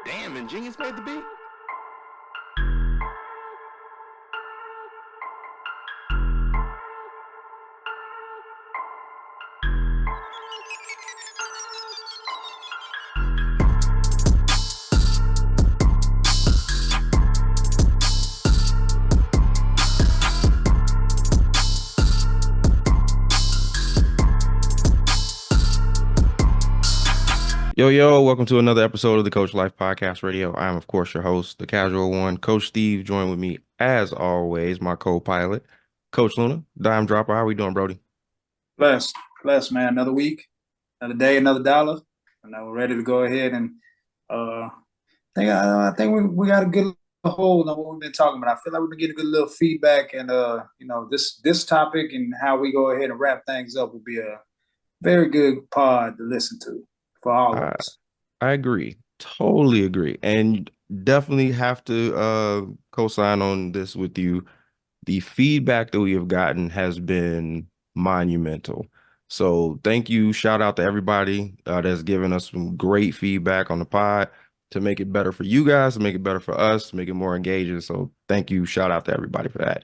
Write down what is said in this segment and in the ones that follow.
Damn, Ingenious made the beat. Yo, welcome to another episode of the Coach Life Podcast Radio. I'm, of course, your host, the casual one, Coach Steve. Joined with me, as always, my co-pilot, Coach Luna, Dime Dropper. How we doing, Brody? Blessed, blessed, man. Another week, another day, another dollar. And now we're ready to go ahead and I think we got a good hold on what we've been talking about. I feel like we've been getting a good little feedback, and this topic and how we go ahead and wrap things up will be a very good pod to listen to for all of I us. I agree, totally agree, and definitely have to co-sign on this with you. The feedback that we have gotten has been monumental. So thank you. Shout out to everybody that's given us some great feedback on the pod to make it better for you guys, to make it better for us, to make it more engaging. So thank you. Shout out to everybody for that.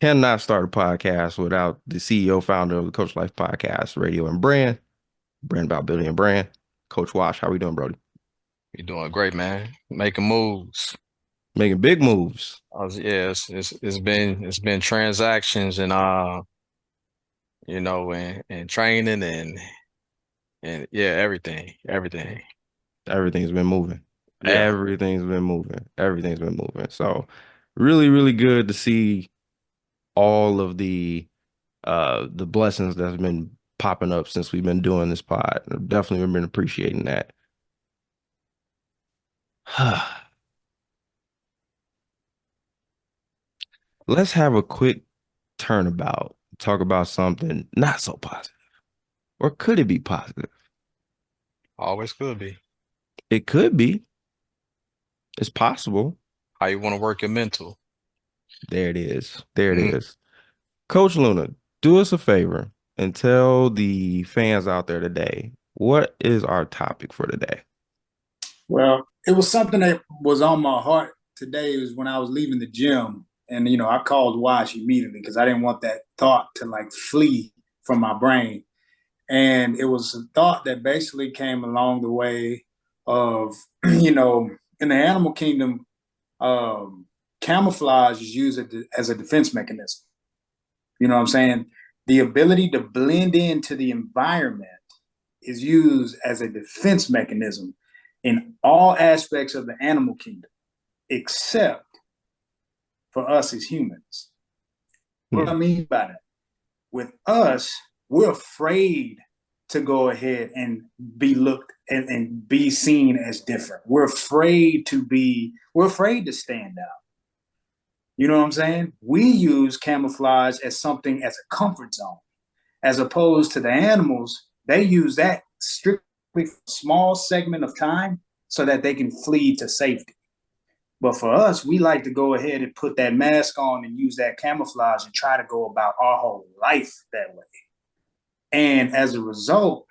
Cannot start a podcast without the CEO, founder of the Coach Life Podcast, Radio and brand about building a brand. Coach Wash, how we doing, Brody? You're doing great, man. Making moves. Making big moves. Yeah, it's been transactions and and training and yeah, everything. Everything's been moving. Yeah, Everything's been moving. Everything's been moving. So really, really good to see all of the blessings that's been popping up since we've been doing this pod. I've definitely been appreciating that. Let's have a quick turnabout. Talk about something not so positive. Or could it be positive? always could be. It could be. It's possible. How you want to work your mental? There it is. There it Mhm. is. Coach Luna, do us a favor and tell the fans out there today, what is our topic for today? Well, it was something that was on my heart today. Is when I was leaving the gym, and I called Wash immediately because I didn't want that thought to like flee from my brain. And it was a thought that basically came along the way of, in the animal kingdom, camouflage is used as a defense mechanism. You know what I'm saying? The ability to blend into the environment is used as a defense mechanism in all aspects of the animal kingdom, except for us as humans. What do I Hmm. mean by that? With us, we're afraid to go ahead and be looked and be seen as different. We're afraid to stand out. You know what I'm saying? We use camouflage as something as a comfort zone, as opposed to the animals, they use that strictly for a small segment of time so that they can flee to safety. But for us, we like to go ahead and put that mask on and use that camouflage and try to go about our whole life that way. And as a result,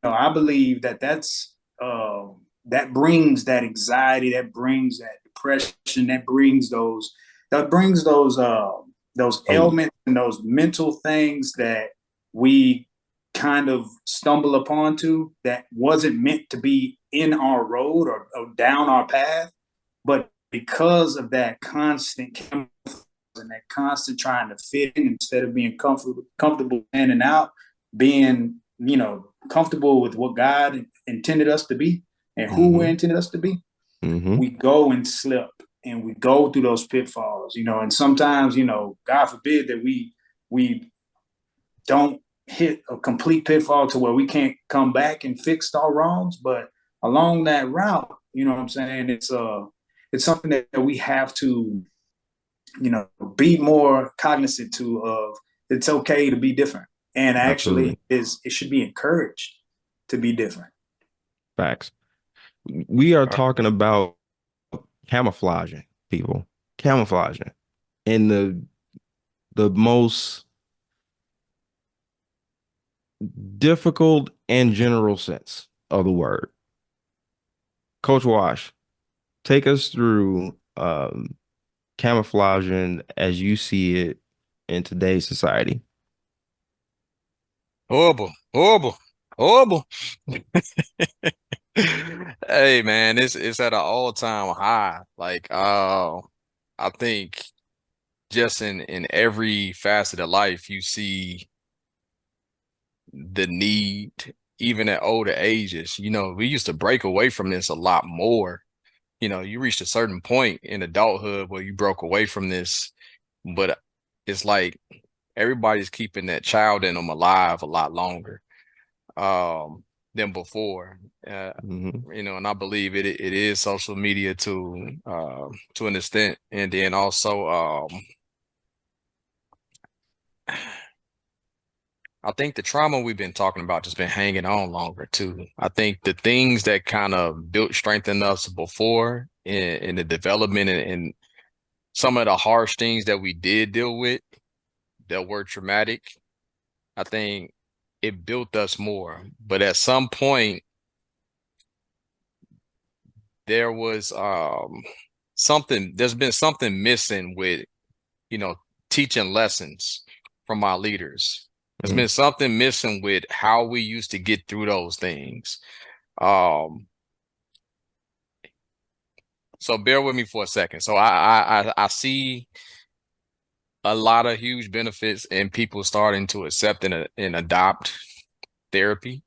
I believe that brings that anxiety, that brings that depression, that brings those Um, ailments and those mental things that we kind of stumble upon to that wasn't meant to be in our road or down our path, but because of that constant and that constant trying to fit in instead of being comfortable in and out, being comfortable with what God intended us to be and who we hmm intended us to be, hmm we go and slip and we go through those pitfalls, and sometimes, God forbid that we don't hit a complete pitfall to where we can't come back and fix our wrongs, but along that route, you know what I'm saying, it's something that we have to, be more cognizant to of. It's okay to be different, and actually Absolutely. it should be encouraged to be different. Facts. We are All right. talking about camouflaging, people. Camouflaging in the most difficult and general sense of the word. Coach Wash, take us through camouflaging as you see it in today's society. Horrible, horrible, horrible. Hey man, it's at an all-time high. Like I think just in every facet of life you see the need, even at older ages. You know, we used to break away from this a lot more. You know, you reached a certain point in adulthood where you broke away from this, but it's like everybody's keeping that child in them alive a lot longer than before. Hmm. You know, and I believe it is social media to an extent, and then also I think the trauma we've been talking about just been hanging on longer too. I think the things that kind of built strength in us before in the development and some of the harsh things that we did deal with that were traumatic, I think it built us more. But at some point, there was there's been something missing with, you know, teaching lessons from our leaders. There's been something missing with how we used to get through those things. Um, so bear with me for a second. So I see a lot of huge benefits in people starting to accept and adopt therapy.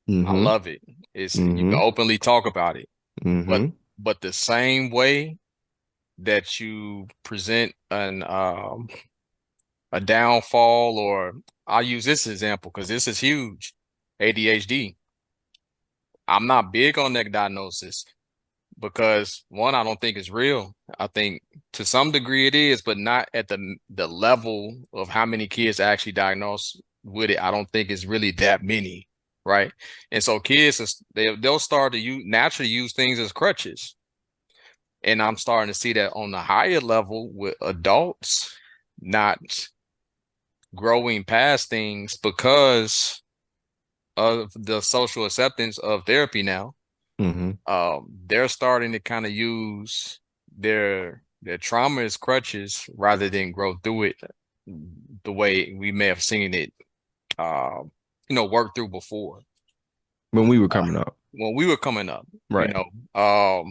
I Hmm. love it. It's you can Hmm. openly talk about it, but Hmm. the same way that you present a downfall, or I'll use this example because this is huge. ADHD. I'm not big on that diagnosis because one, I don't think it's real. I think to some degree it is, but not at the level of how many kids actually diagnosed with it. I don't think it's really that many, right? And so kids, they'll start to naturally use things as crutches. And I'm starting to see that on the higher level with adults not growing past things because of the social acceptance of therapy now. Hmm. They're starting to kind of use their trauma as crutches rather than grow through it the way we may have seen it, uh, work through before When we were uh, coming up. when we were coming up. You Right. know,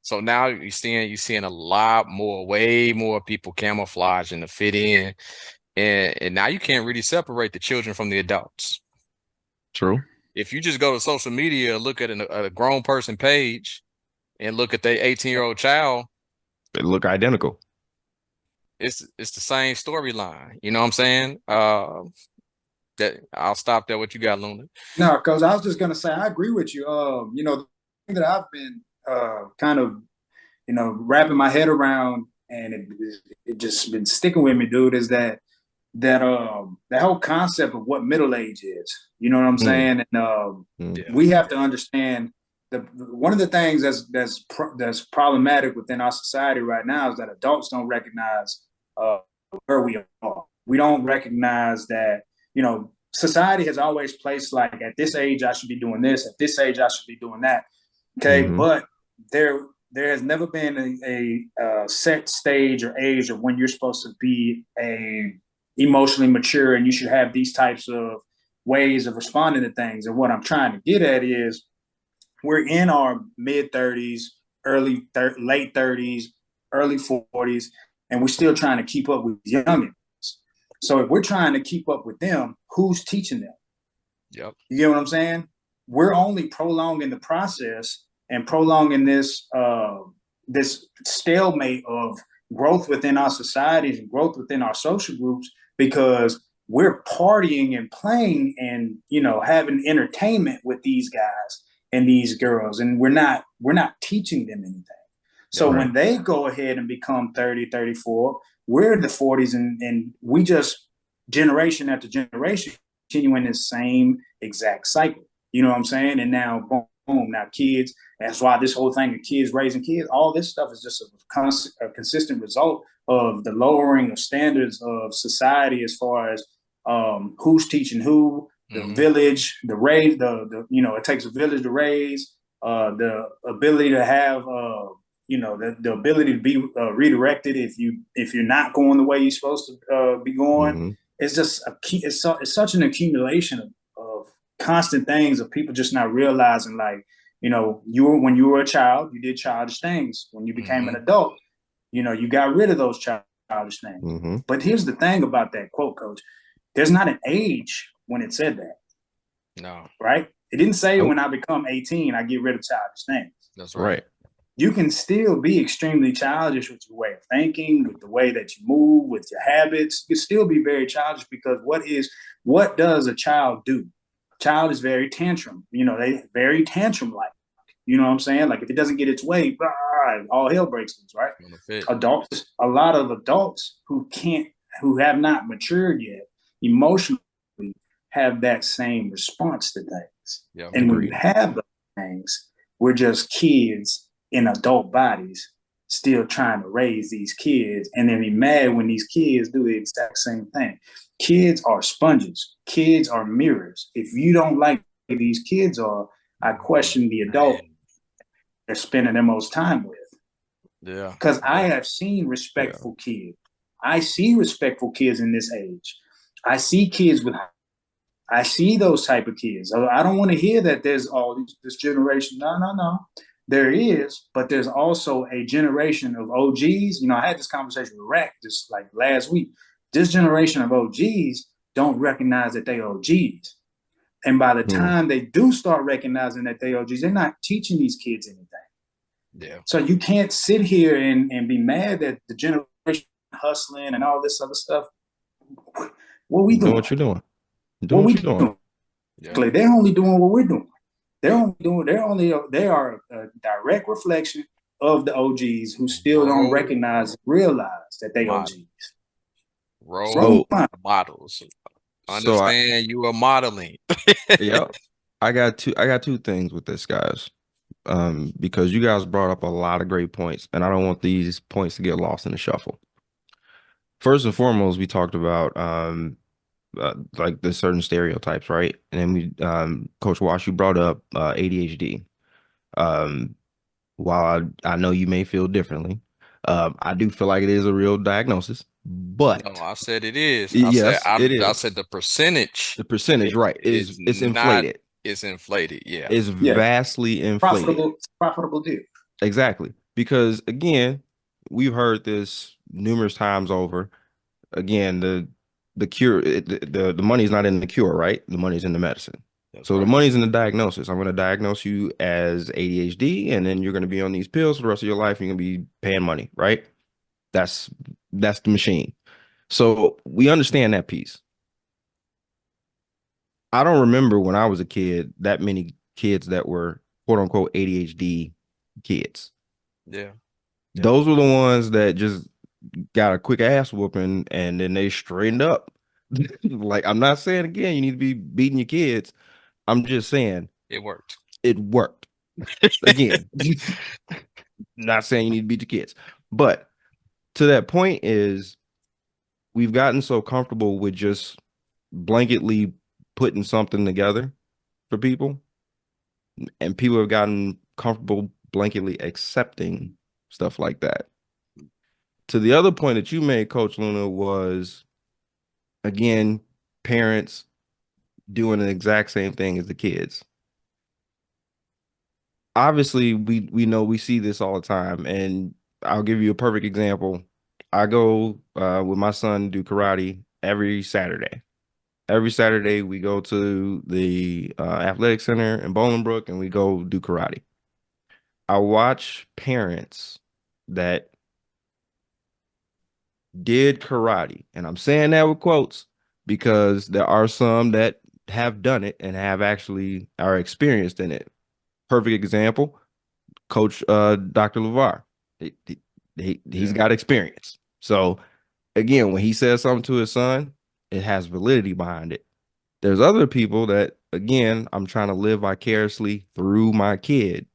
so now you're seeing a lot more, way more people camouflaging to fit in, and now you can't really separate the children from the adults. True. If you just go to social media, look at a grown person page and look at their 18-year-old child, They look identical. it's the same storyline. You know what I'm saying? That I'll stop there. What you got, Luna? No, because I was just gonna say I agree with you. The thing that I've been kind of wrapping my head around, and it just been sticking with me, dude, is that whole concept of what middle age is. You know what I'm Mm. saying? And Mm. Yeah. we have to understand one of the things that's problematic within our society right now is that adults don't recognize uh, where we are. We don't recognize that society has always placed like at this age I should be doing this, at this age I should be doing that. Okay, Hmm. but there has never been a set stage or age of when you're supposed to be a emotionally mature and you should have these types of ways of responding to things. And what I'm trying to get at is we're in our mid 30s, late 30s, early 40s, and we're still trying to keep up with youngins. So if we're trying to keep up with them, who's teaching them? Yep. You get what I'm saying? We're only prolonging the process and prolonging this stalemate of growth within our societies and growth within our social groups because we're partying and playing and having entertainment with these guys and these girls, and we're not teaching them anything. So Yep. Right. when they go ahead and become 30, 34, we're in the 40s, and we just generation after generation continuing the same exact cycle. You know what I'm saying? And now, boom, now kids. That's why this whole thing of kids raising kids, all this stuff is just a consistent result of the lowering of standards of society as far as who's teaching who, the Hmm. village, the raise, the it takes a village to raise. the ability to have the ability to be redirected if you're not going the way you're supposed to be going. Mm-hmm. It's just a key. It's such an accumulation of constant things of people just not realizing, like, when you were a child, you did childish things. When you became an Mm-hmm. adult, you got rid of those childish things. Mm-hmm. But here's the thing about that quote, Coach. There's not an age when it said that, No, right? It didn't say when Nope. I become 18, I get rid of childish things. that's right. Right. You can still be extremely childish with your way of thinking, with the way that you move, with your habits. You can still be very childish because what does a child do? A child is very tantrum. They very tantrum like. You know what I'm saying? Like if it doesn't get its way, all hell breaks loose, right? Gonna fit. A lot of adults who have not matured yet emotionally have that same response to things. Yeah. And when you Agreed. have those things, we're just kids in adult bodies still trying to raise these kids and then be mad when these kids do the exact same thing. Kids are sponges. Kids are mirrors. If you don't like these kids are, I question the adult Man. they're spending their most time with. Yeah. Because I Yeah. have seen Yeah. respectful kids. I see respectful kids in this age. I see kids with I see those type of kids. I don't want to hear that there's this generation. No, no, no. There is, but there's also a generation of OGs. I had this conversation with Rack just like last week. This generation of OGs don't recognize that they OGs. And by the Hmm. time they do start recognizing that they OGs, they're not teaching these kids anything. Yeah. So you can't sit here and be mad that the generation hustling and all this other stuff. What are we Doing doing? what you're doing. What Doing are what we you're doing. doing? Yeah. They're only doing what we're doing. Yep. They are a direct reflection of the OGs who still don't Role recognize, realize that they model. OGs. Role Role So model. models. so I Understand you are modeling. yeah, I got two things with this, guys. Because you guys brought up a lot of great points, and I don't want these points to get lost in the shuffle. First and foremost, we talked about like the certain stereotypes, right? And then Coach Wash, you brought up ADHD. Um, while I know you may feel differently, I do feel like it is a real diagnosis, No, but I said it is. I said yes, it I is. said the percentage The percentage, right, is it's not inflated. is inflated. Yeah. It's Yeah, vastly inflated. profitable deal. Exactly. Because again, we've heard this numerous times over. Again, the cure, the money's not in the cure, right? The money's in the medicine. That's So the right. money's in the diagnosis. I'm going to diagnose you as ADHD, and then you're going to be on these pills for the rest of your life. And you're going to be paying money, right? That's that's the machine. So we understand that piece. I don't remember when I was a kid that many kids that were quote unquote ADHD kids. Yeah. Yeah. Those were the ones that just got a quick ass whooping and then they straightened up. Like, I'm not saying again, you need to be beating your kids. I'm just saying It worked. it worked. Again, not saying you need to beat your kids. But to that point is we've gotten so comfortable with just blanketly putting something together for people, and people have gotten comfortable blanketly accepting stuff like that. To the other point that you made, Coach Luna, was again, parents doing the exact same thing as the kids. Obviously, we know we see this all the time, and I'll give you a perfect example. I go with my son do karate every Saturday. Every Saturday, we go to the athletic center in Bolingbrook and we go do karate. I watch parents that did karate, and I'm saying that with quotes because there are some that have done it and have actually are experienced in it. Perfect example, Coach Dr. LeVar. He's Yeah. got experience. So again, when he says something to his son, it has validity behind it. There's other people that, again, I'm trying to live vicariously through my kid.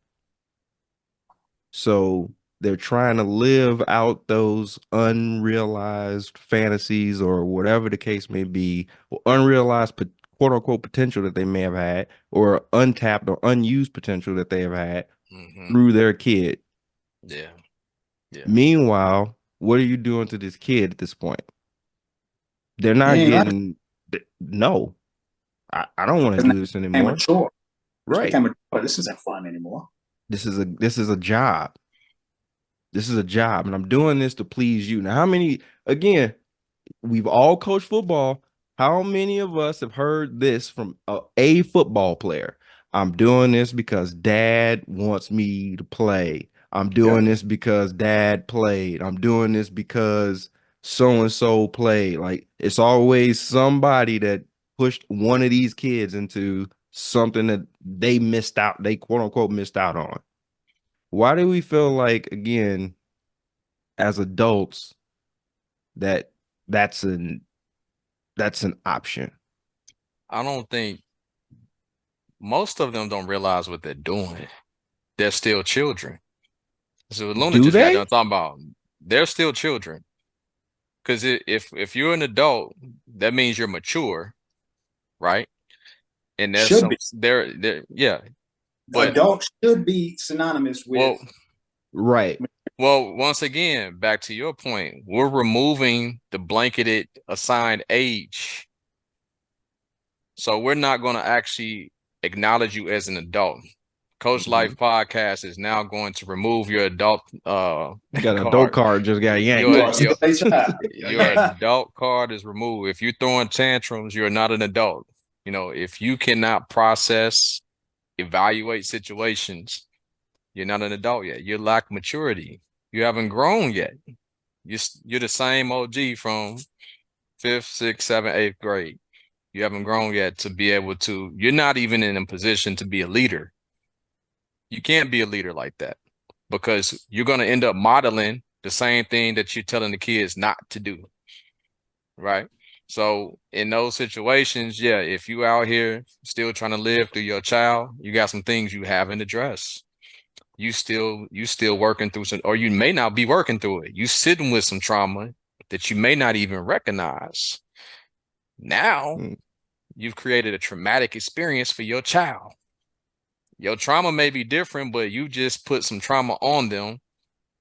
So they're trying to live out those unrealized fantasies or whatever the case may be, or unrealized quote unquote potential that they may have had, or untapped or unused potential that they have had Hmm. through their kid. Yeah. Yeah. Meanwhile, what are you doing to this kid at this point? They're You not ain't right. getting, no, I don't want to It's not do this anymore. mature. It's Right. become mature. This isn't fun anymore. This is a job. This is a job, and I'm doing this to please you. Now, how many, again, we've all coached football. How many of us have heard this from a football player? I'm doing this because dad wants me to play. I'm Yep. doing this because dad played. I'm doing this because so and so played. Like, it's always somebody that pushed one of these kids into something that they missed out, they quote unquote missed out on. Why do we feel like, again, as adults, that that's an that's an option? I don't think most of them don't realize what they're doing. They're still children. So Luna Do just got they? done talking about they're still children. Because if you're an adult, that means you're mature, right? And there's Should some be. there yeah. But Adult should be synonymous with well, Right. once again, back to your point, we're removing the blanketed assigned age. So we're not going to actually acknowledge you as an adult. Coach Mhm. Life Podcast is now going to remove your adult Got an adult card. card just got you yanked. are still a child. Your adult card is removed. If you're throwing tantrums, you're not an adult. If you cannot process, evaluate situations, you're not an adult yet. You lack maturity. You haven't grown yet. You're the same OG from fifth, sixth, seventh, eighth grade. You haven't grown yet to be able to, you're not even in a position to be a leader. You can't be a leader like that because you're going to end up modeling the same thing that you're telling the kids not to do. Right. So in those situations, yeah, if you out here still trying to live through your child, you got some things you haven't addressed. You still working through some, or you may not be working through it. You sitting with some trauma that you may not even recognize. Now Mm. you've created a traumatic experience for your child. Your trauma may be different, but you just put some trauma on them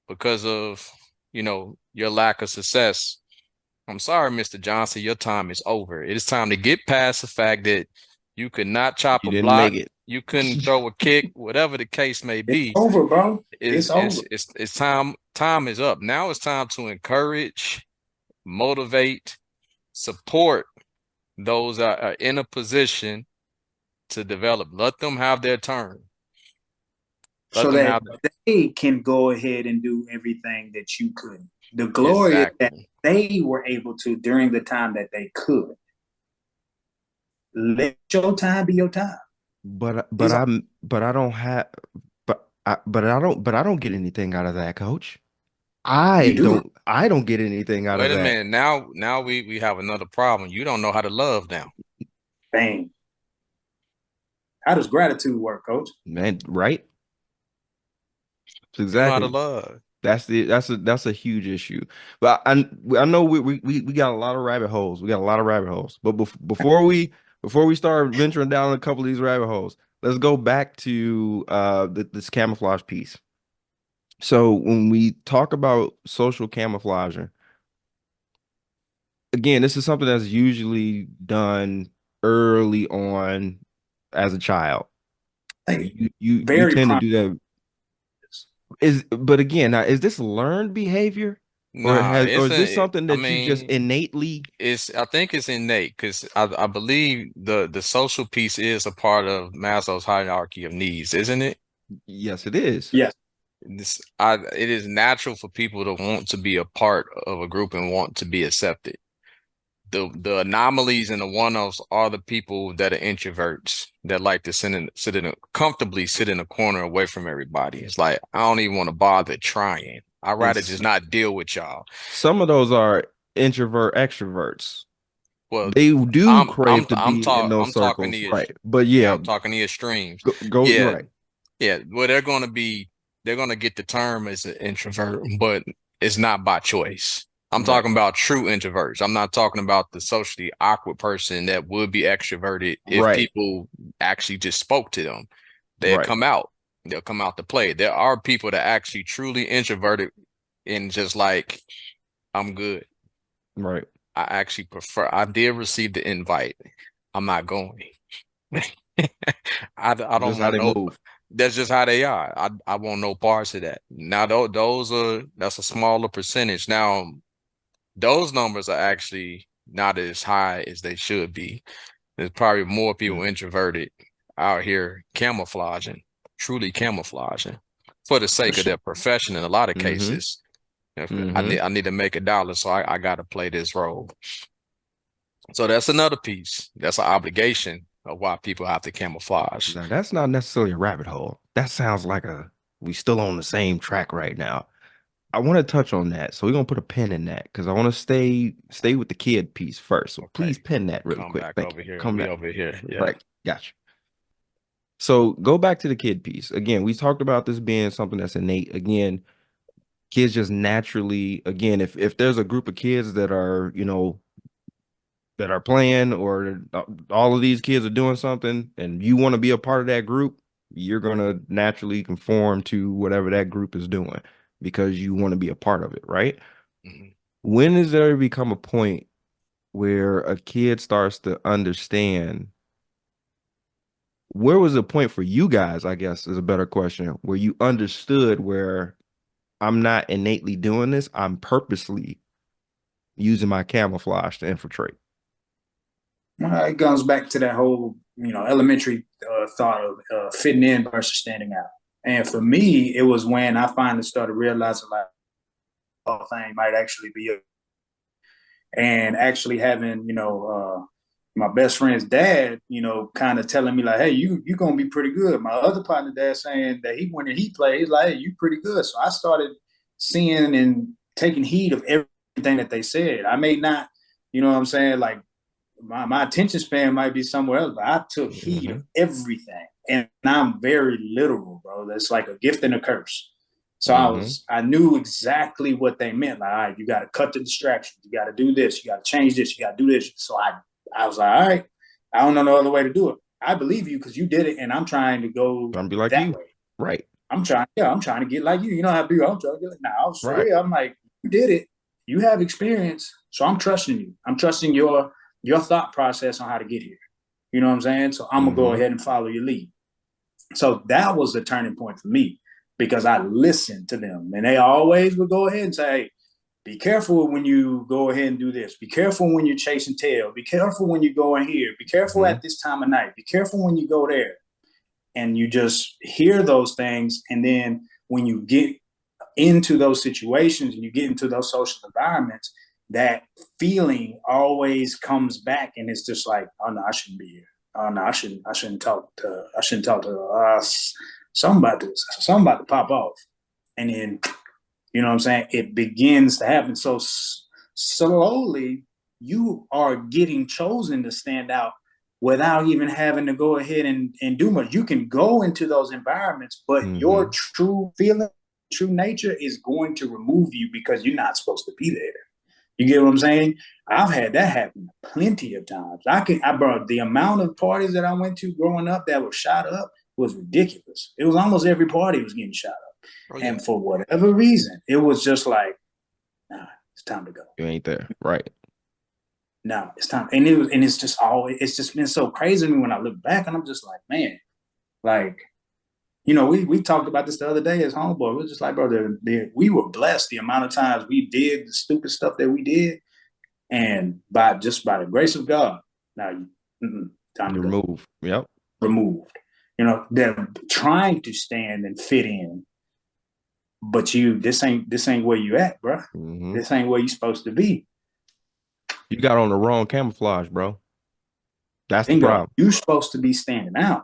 because of, your lack of success. I'm sorry, Mr. Johnson, your time is over. It is time to get past the fact that you could not chop You a didn't make block, it. you couldn't throw a kick, whatever the case may It's be. over, bro. Is It's it's over. it's it's time. Time is up. Now it's time to encourage, motivate, support those that are in a position to develop. Let them have their turn. Let So them that have they can go ahead and do everything that you couldn't. The glory is that exactly. they were able to during the time that they could. Let your time be your time. But It's I don't have but I don't get anything out of that, coach. I you do. don't I don't get anything out of Wait a that. minute. Now we have another problem. You don't know how to love now. Bang. How does gratitude work, coach? Man, right? You know how to Exactly. love. That's a huge issue. But I know we got a lot of rabbit holes. We got a lot of rabbit holes. But before we start venturing down a couple of these rabbit holes, let's go back to this camouflage piece. So when we talk about social camouflaging, again, this is something that's usually done early on as a child. Like You very tend to prime. do that. But again, now, is this learned behavior, Nah, or it's is this a, something I that you just mean, innately? I think it's innate because I believe the social piece is a part of Maslow's hierarchy of needs, isn't it? Yes, it is. Yes. It is natural for people to want to be a part of a group and want to be accepted. The anomalies and the one-offs are the people that are introverts that like to comfortably sit in a corner away from everybody. It's like I don't even want to bother trying. I'd rather It's just not deal with y'all. some of those are introvert extroverts. Well, They do crave to be in those I'm talking circles, the right? But yeah, yeah, I'm talking the extremes. go Yeah, right. yeah. Well, they're gonna get the term as an introvert, but it's not by choice. I'm Right. talking about true introverts. I'm not talking about the socially awkward person that would be extroverted if Right. people actually just spoke to them. They'll Right. come out. They'll come out to play. There are people that actually truly introverted and just like, I'm good. Right. I actually prefer. I did receive the invite. I'm not going. I Just don't how want they no. move. That's just how they are. I want no parts of that. Now those are that's a smaller percentage. Now those numbers are actually not as high as they should be. There's probably more people introverted out here camouflaging, truly camouflaging for the For sake of sure. their profession in a lot of Mm-hmm. cases. If Mm-hmm. I need to make a dollar, so I got to play this role. So that's another piece. That's an obligation of why people have to camouflage. Now that's not necessarily a rabbit hole. That sounds like we still on the same track right now. I want to touch on that. So we're gonna put a pin in that because I want to stay with the kid piece first. So Okay, please pin that really come quick. back Thank you. over here. Come We back. over here. Yeah. Right. Gotcha. So go back to the kid piece. Again, we talked about this being something that's innate. Again, kids just naturally, again, if there's a group of kids that are, that are playing or all of these kids are doing something and you want to be a part of that group, you're going to naturally conform to whatever that group is doing because you want to be a part of it, right? Mhm. When does there become a point where a kid starts to understand? Where was the point for you guys, I guess is a better question, where you understood where I'm not innately doing this, I'm purposely using my camouflage to infiltrate. It goes back to that whole, elementary thought of fitting in versus standing out. And for me, it was when I finally started realizing like, whole thing might actually be and actually having, my best friend's dad, kind of telling me like, hey, you gonna be pretty good. My other partner dad saying that he went and he played, he's like, hey, you pretty good. So I started seeing and taking heed of everything that they said. I may not, you know what I'm saying, like my attention span might be somewhere else, but I took heed Mm-hmm. of everything. And I'm very literal, bro. That's like a gift and a curse. So Mm-hmm. I knew exactly what they meant. Like, all right, you got to cut the distractions. You got to do this. You got to change this. You got to do this. So I was like, all right, I don't know no other way to do it. I believe you because you did it, and I'm trying to go Trying to be like that you. way. Right. I'm trying to get like you. You know how people, I'm trying to get like, now. I was for Right. real. I'm like, you did it. You have experience, so I'm trusting you. I'm trusting your thought process on how to get here. You know what I'm saying? So I'm gonna go Mm-hmm. ahead and follow your lead. So that was the turning point for me because I listened to them, and they always would go ahead and say, hey, be careful when you go ahead and do this. Be careful when you're chasing tail. Be careful when you go in here. Be careful Mm-hmm. at this time of night. Be careful when you go there. And you just hear those things. And then when you get into those situations and you get into those social environments, that feeling always comes back, and it's just like, oh no, I shouldn't be here. Oh no, I shouldn't talk to something about to pop off, and then you know what I'm saying? It begins to happen. So slowly, you are getting chosen to stand out without even having to go ahead and do much. You can go into those environments, but your Mm-hmm. true feeling, true nature is going to remove you because you're not supposed to be there. You get what I'm saying? I've had that happen plenty of times. I brought the amount of parties that I went to growing up that were shot up was ridiculous. It was almost every party was getting shot up. Oh yeah. And for whatever reason, it was just like, nah, it's time to go. You ain't there. Right. No, it's time. And it's just it's just been so crazy to me when I look back and I'm just like, man, like, we talked about this the other day as homeboy. We are just like, bro, we were blessed the amount of times we did the stupid stuff that we did. And by the grace of God, now time to You go. remove. Yep. Removed. They're trying to stand and fit in, but this ain't where you at, bro. Mm-hmm. This ain't where you supposed to be. You got on the wrong camouflage, bro. That's the Bingo. problem. You supposed to be standing out.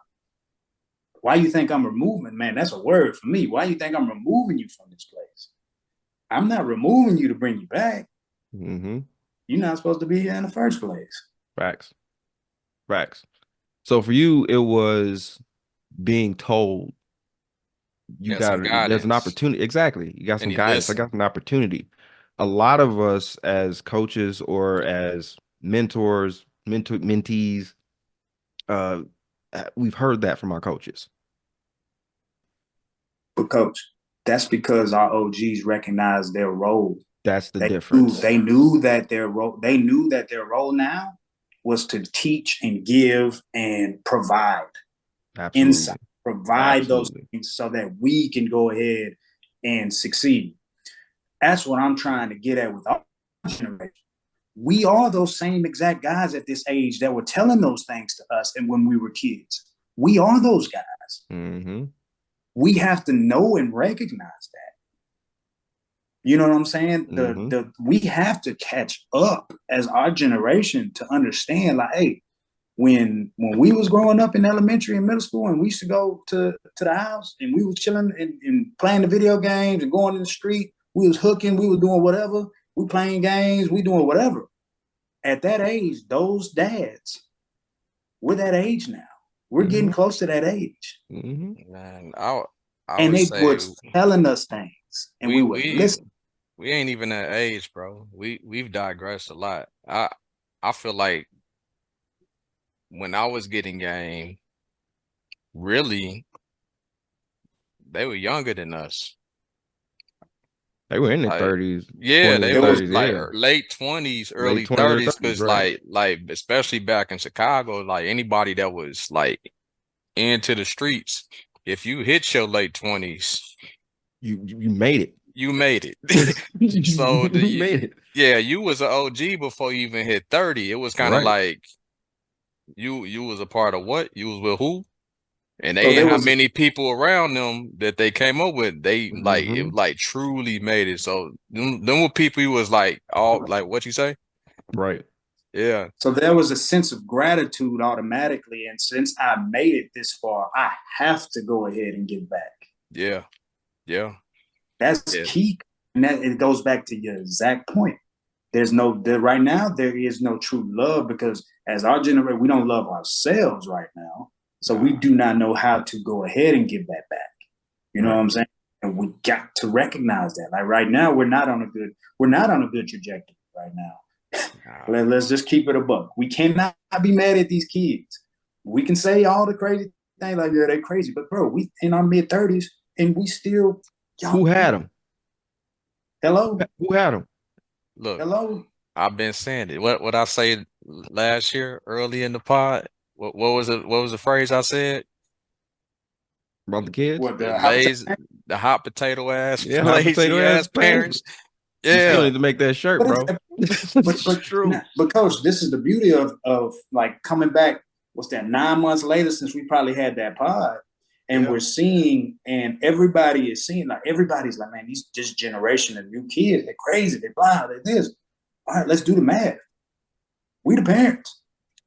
Why you think I'm removing? Man, that's a word for me. Why you think I'm removing you from this place? I'm not removing you to bring you back. Mm-hmm. You're not supposed to be here in the first place. Facts. Facts. So for you, it was being told you Yeah, got some there's an guidance. opportunity. Exactly. You got And some he guidance. I listened. got an opportunity. a lot of us as coaches or as mentors, mentees, uh, we've heard that from our coaches. But coach, that's because our OGs recognized their role. That's the They knew difference. they knew that their role they knew that their role now was to teach and give and provide insight, Absolutely. provide those Absolutely. things so that we can go ahead and succeed. That's what I'm trying to get at with our generation. We are those same exact guys at this age that were telling those things to us and when we were kids. We are those guys. Mm-hmm. We have to know and recognize that. You know what I'm saying? Mm-hmm. We have to catch up as our generation to understand, like, hey, when we was growing up in elementary and middle school, and we used to go to the house and we was chilling and playing the video games and going in the street, we was hooking, we was doing whatever, we playing games, we doing whatever. At that age, those dads, we're that age now. We're getting Mm-hmm. close to that age. Mm-hmm. Man, I And would they were say telling us things and we we would we listen. we ain't even that age, bro. We've digressed a lot. I feel like when I was getting game, really, they were younger than us. They were in their Like, 30s, yeah, 20s they and It was was 30s, like yeah. late 20s, Late early 20s or 30s, 30s, because right. like especially back in Chicago, like anybody that was like into the streets, if you hit your late 20s, You made it. you made it. So You made it. yeah, you was an OG before you even hit 30. It was kind of Right. like you was a part of what? You was with who? And they so there didn't have was many people around them that they came up with. They like it Mm-hmm. like truly made it. So them were people you was like all like what you say? Right. Yeah, So there was a sense of gratitude automatically. And since I made it this far, I have to go ahead and give back. yeah, yeah, That's yeah. key. And that it goes back to your exact point. Right now, there is no true love because as our generation, we don't love ourselves right now. So we Nah, do not know how to go ahead and give that back. You know what Right. I'm saying? And we got to recognize that. Like right now, we're not on a good trajectory right now. nah. Let's just keep it a buck. We cannot be mad at these kids. We can say all the crazy things like, yeah, they're crazy, but bro, we in our mid-30s and we still young Who had people. them? Hello, Who had them? Look, hello. I've been saying it. What I say last year early in the pod? What was it? What was the phrase I said? About the kids? What The the hot lazy, the hot potato ass, Yeah, hot potato lazy ass ass parents. parents. You still Yeah, need to make that shirt, But it's bro. but It's but true. but coach, this is the beauty of like coming back. What's that? 9 months later since we probably had that pod, and yeah. we're seeing, and everybody is seeing. Like everybody's like, man, these this generation of new kids, they're crazy, they're blah, they're this. All right, let's do the math. We the parents.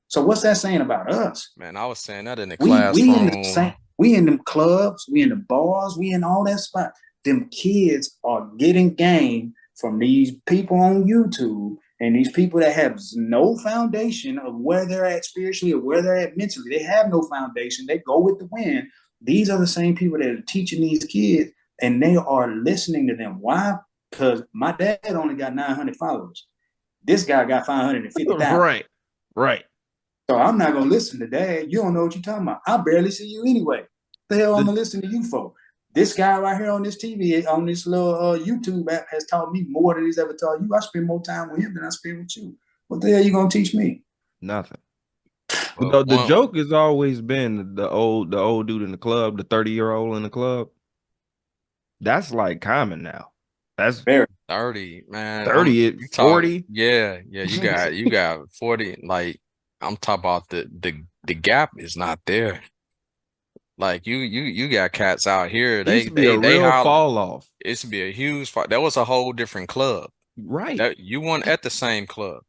So what's that saying about us? Man, I was saying that in the We in the same. classroom. We in them clubs. We in the bars. We in all that spot. Them kids are getting game from these people on YouTube and these people that have no foundation of where they're at spiritually or where they're at mentally. They have no foundation. They go with the wind. These are the same people that are teaching these kids, and they are listening to them. Why? Because my dad only got 900 followers. This guy got 550,000. Right. Right. So I'm not gonna listen to dad. You don't know what you're talking about. I barely see you anyway. What the hell I'm The, gonna listen to you for? This guy right here on this TV, on this little YouTube app, has taught me more than he's ever taught you. I spend more time with him than I spend with you. What the hell you gonna teach me? nothing. But Well, the one joke has always been the old dude in the club, the 30-year-old in the club. That's like common now. That's Very. 30, man. 30, it You talk, 40. yeah, yeah. You got 40. Like I'm talking about the gap is not there. Like you got cats out here. It used They to be a they they real holler. fall off. It's to be a huge fight. That was a whole different club. Right. That you weren't at the same club.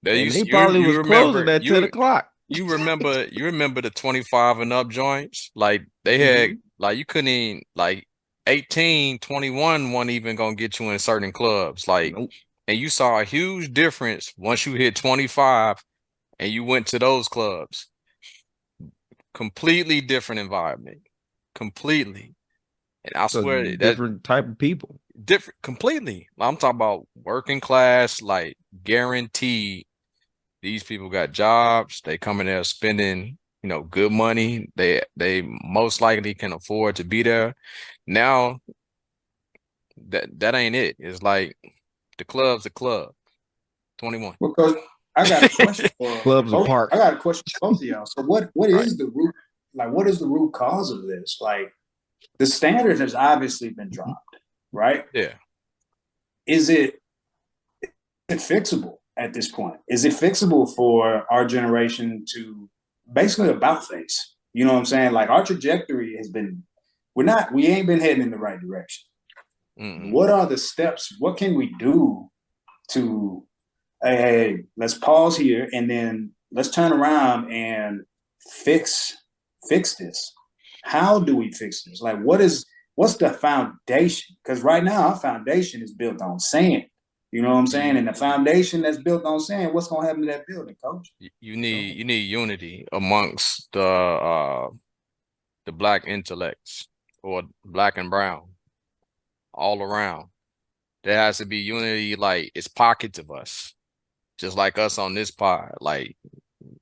That And they you probably you was closing remember at 10 o'clock. you remember the 25 and up joints? Like they had Hmm. like you couldn't even like 18, 21 wasn't even gonna get you in certain clubs. Like Nope. and you saw a huge difference once you hit 25 and you went to those clubs. Completely different environment. Completely. And I A swear that different type of people. different completely. I'm talking about working class, like guaranteed. These people got jobs. They come in there spending, good money. They most likely can afford to be there. Now that ain't it. It's like the club's a club. 21. Because I got a question for Clubs both. I apart. got a question for both of y'all. So what Right. is the root? Like, what is the root cause of this? Like, the standard has obviously been dropped, right? Yeah. Is it fixable at this point? Is it fixable for our generation to basically about face? You know what I'm saying? Like, our trajectory has been, we ain't been heading in the right direction. Mm-mm. What are the steps? What can we do to, hey, let's pause here and then let's turn around and fix fix this? How do we fix this? Like, what's the foundation? Because right now our foundation is built on sand. You know what I'm saying? You, And the foundation that's built on sand, what's gonna happen to that building, coach? you So, need you need unity amongst the black intellects or black and brown all around. There has to be unity, like it's pockets of us, just like us on this pod. Like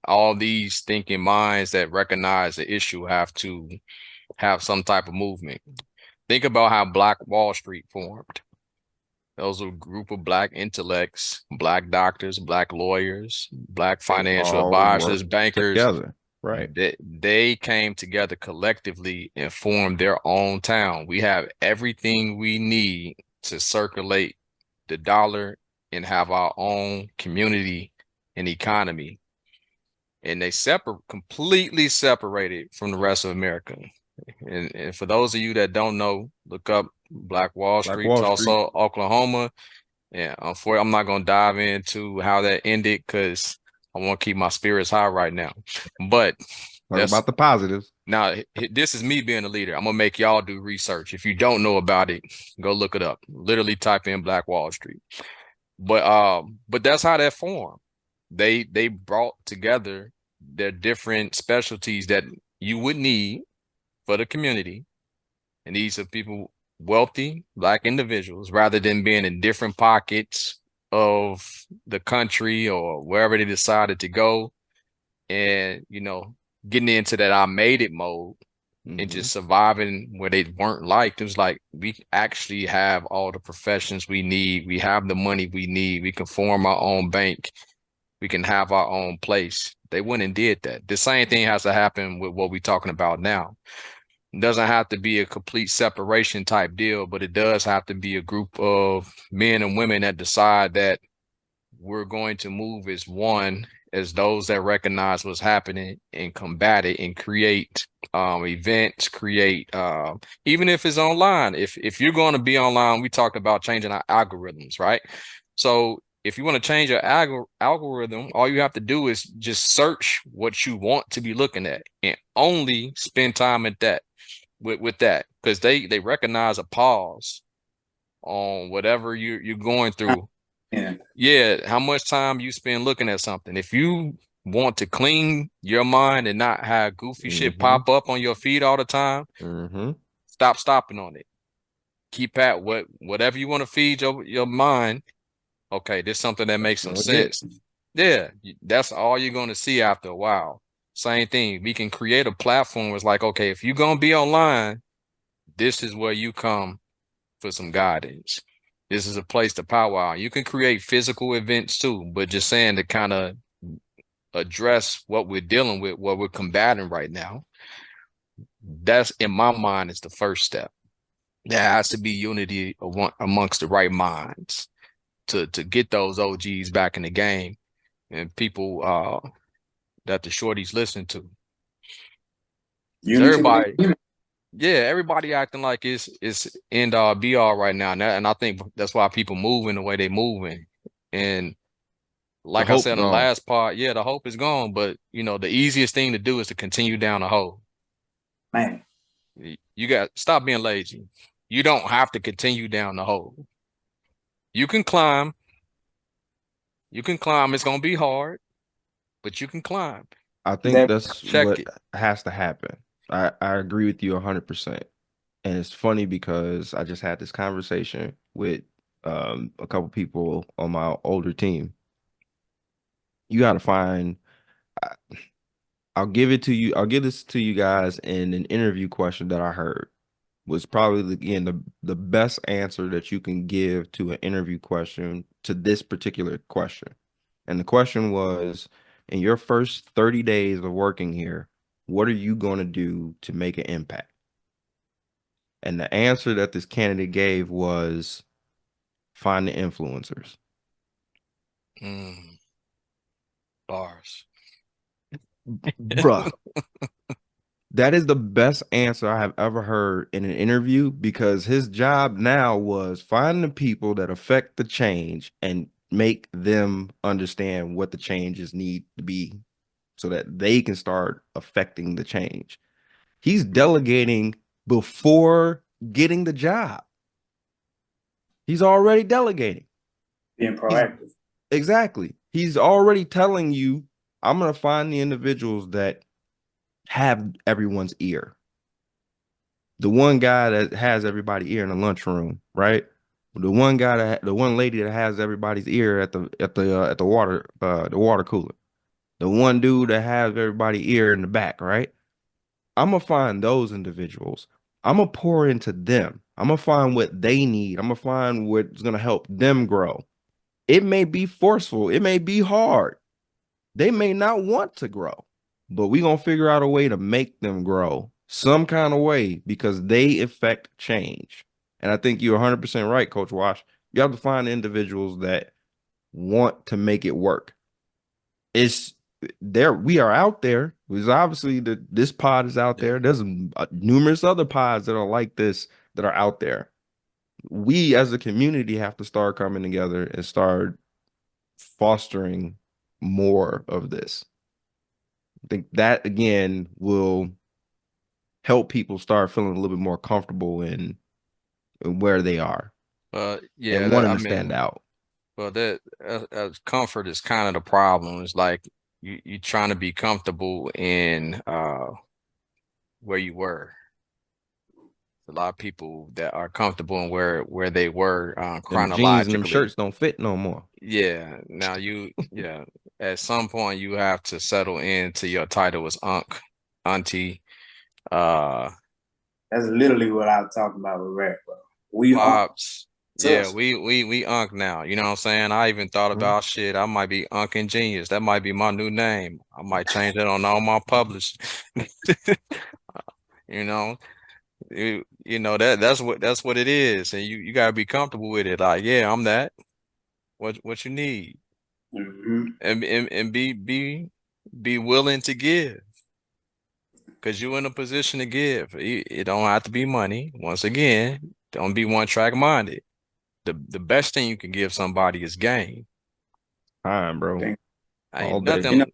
all these thinking minds that recognize the issue have to have some type of movement. Think about how Black Wall Street formed. Those are a group of black intellects, black doctors, black lawyers, black They financial all work advisors, bankers. together. Right. They came together collectively and formed their own town. We have everything we need to circulate the dollar and have our own community and economy. And they completely separated from the rest of America. And for those of you that don't know, look up Black Wall Like Street, Wall Street. Tulsa, Oklahoma. Yeah, unfortunately, I'm not gonna dive into how that ended because I want to keep my spirits high right now. But Talk that's about the positives. now this is me being a leader. I'm gonna make y'all do research. If you don't know about it, go look it up. Literally type in Black Wall Street. But that's how that formed. They brought together their different specialties that you would need for the community. And these are people, wealthy black individuals, rather than being in different pockets of the country or wherever they decided to go and, getting into that I made it mode and Hmm. just surviving where they weren't liked. It was like we actually have all the professions we need. We have the money we need. We can form our own bank. We can have our own place. They went and did that. The same thing has to happen with what we're talking about now. It doesn't have to be a complete separation type deal, but it does have to be a group of men and women that decide that we're going to move as one, as those that recognize what's happening and combat it and create events, create even if it's online. If you're going to be online, we talked about changing our algorithms, right? So if you want to change your algorithm, all you have to do is just search what you want to be looking at and only spend time at that with that because they recognize a pause on whatever you're going through. yeah, Yeah, how much time you spend looking at something. If you want to clean your mind and not have goofy shit Hmm. pop up on your feed all the time, Hmm. stop stopping on it. Keep at whatever you want to feed your mind. Okay, this is something that That's makes some what I get. sense. Yeah, that's all you're going to see after a while. Same thing. We can create a platform where it's like, okay, if you're going to be online, this is where you come for some guidance. This is a place to powwow. You can create physical events too, but just saying to kind of address what we're dealing with, what we're combating right now. That's in my mind is the first step. There has to be unity amongst the right minds to get those OGs back in the game and people that the shorties listen to. Because unity within everybody, community. yeah, everybody acting like it's end all be all right now. And I think that's why people moving the way they moving. And The like I hope said in the gone. last part, yeah, the hope is gone. But the easiest thing to do is to continue down the hole. Man, You got stop being lazy. You don't have to continue down the hole. You can climb. You can climb. It's gonna be hard, but you can climb. I think that that's Check what it. has to happen. I agree with you 100%. And it's funny because I just had this conversation with a couple people on my older team. You got to find, I- I'll give it to you. I'll give this to you guys in an interview question that I heard was probably again the best answer that you can give to an interview question to this particular question. And the question was, in your first 30 days of working here, what are you going to do to make an impact? And the answer that this candidate gave was find the influencers. Mm, bars. Bruh, that is the best answer I have ever heard in an interview because his job now was find the people that affect the change and make them understand what the changes need to be so that they can start affecting the change. He's delegating before getting the job. He's already delegating. Being He's proactive. exactly. He's already telling you, I'm going to find the individuals that have everyone's ear. The one guy that has everybody's ear in the lunchroom, right? The one lady that has everybody's ear at the water cooler. The one dude that has everybody's ear in the back, right? I'm gonna find those individuals. I'm gonna pour into them. I'm gonna find what they need. I'm gonna find what's gonna help them grow. It may be forceful. It may be hard. They may not want to grow, but we're gonna figure out a way to make them grow some kind of way because they affect change. And I think you're 100% right, Coach Wash. You have to find individuals that want to make it work. It's there. We are out there. Because obviously this pod is out Yeah. there. There's numerous other pods that are like this that are out there. We as a community have to start coming together and start fostering more of this. I think that again will help people start feeling a little bit more comfortable in where they are Yeah, and that, wanting I to stand mean, out. comfort is kind of the problem. It's like you trying to be comfortable in where you were. A lot of people that are comfortable in where they were Them jeans and them chronologically. shirts don't fit no more. Yeah. Now at some point you have to settle into your title as auntie, uh, That's literally what I was talking about with rap, bro. We on pops. Yeah, us. we unk now. You know what I'm saying? I even thought Mhm. about shit. I might be Unk and Genius. That might be my new name. I might change it on all my publish. You know, you know that's what it is, and you gotta be comfortable with it. Like, yeah, I'm that. What you need, Mm-hmm. and be willing to give, because you're in a position to give. It don't have to be money. Once again, don't be one track minded. The best thing you can give somebody is game. Time, bro. All day. You know,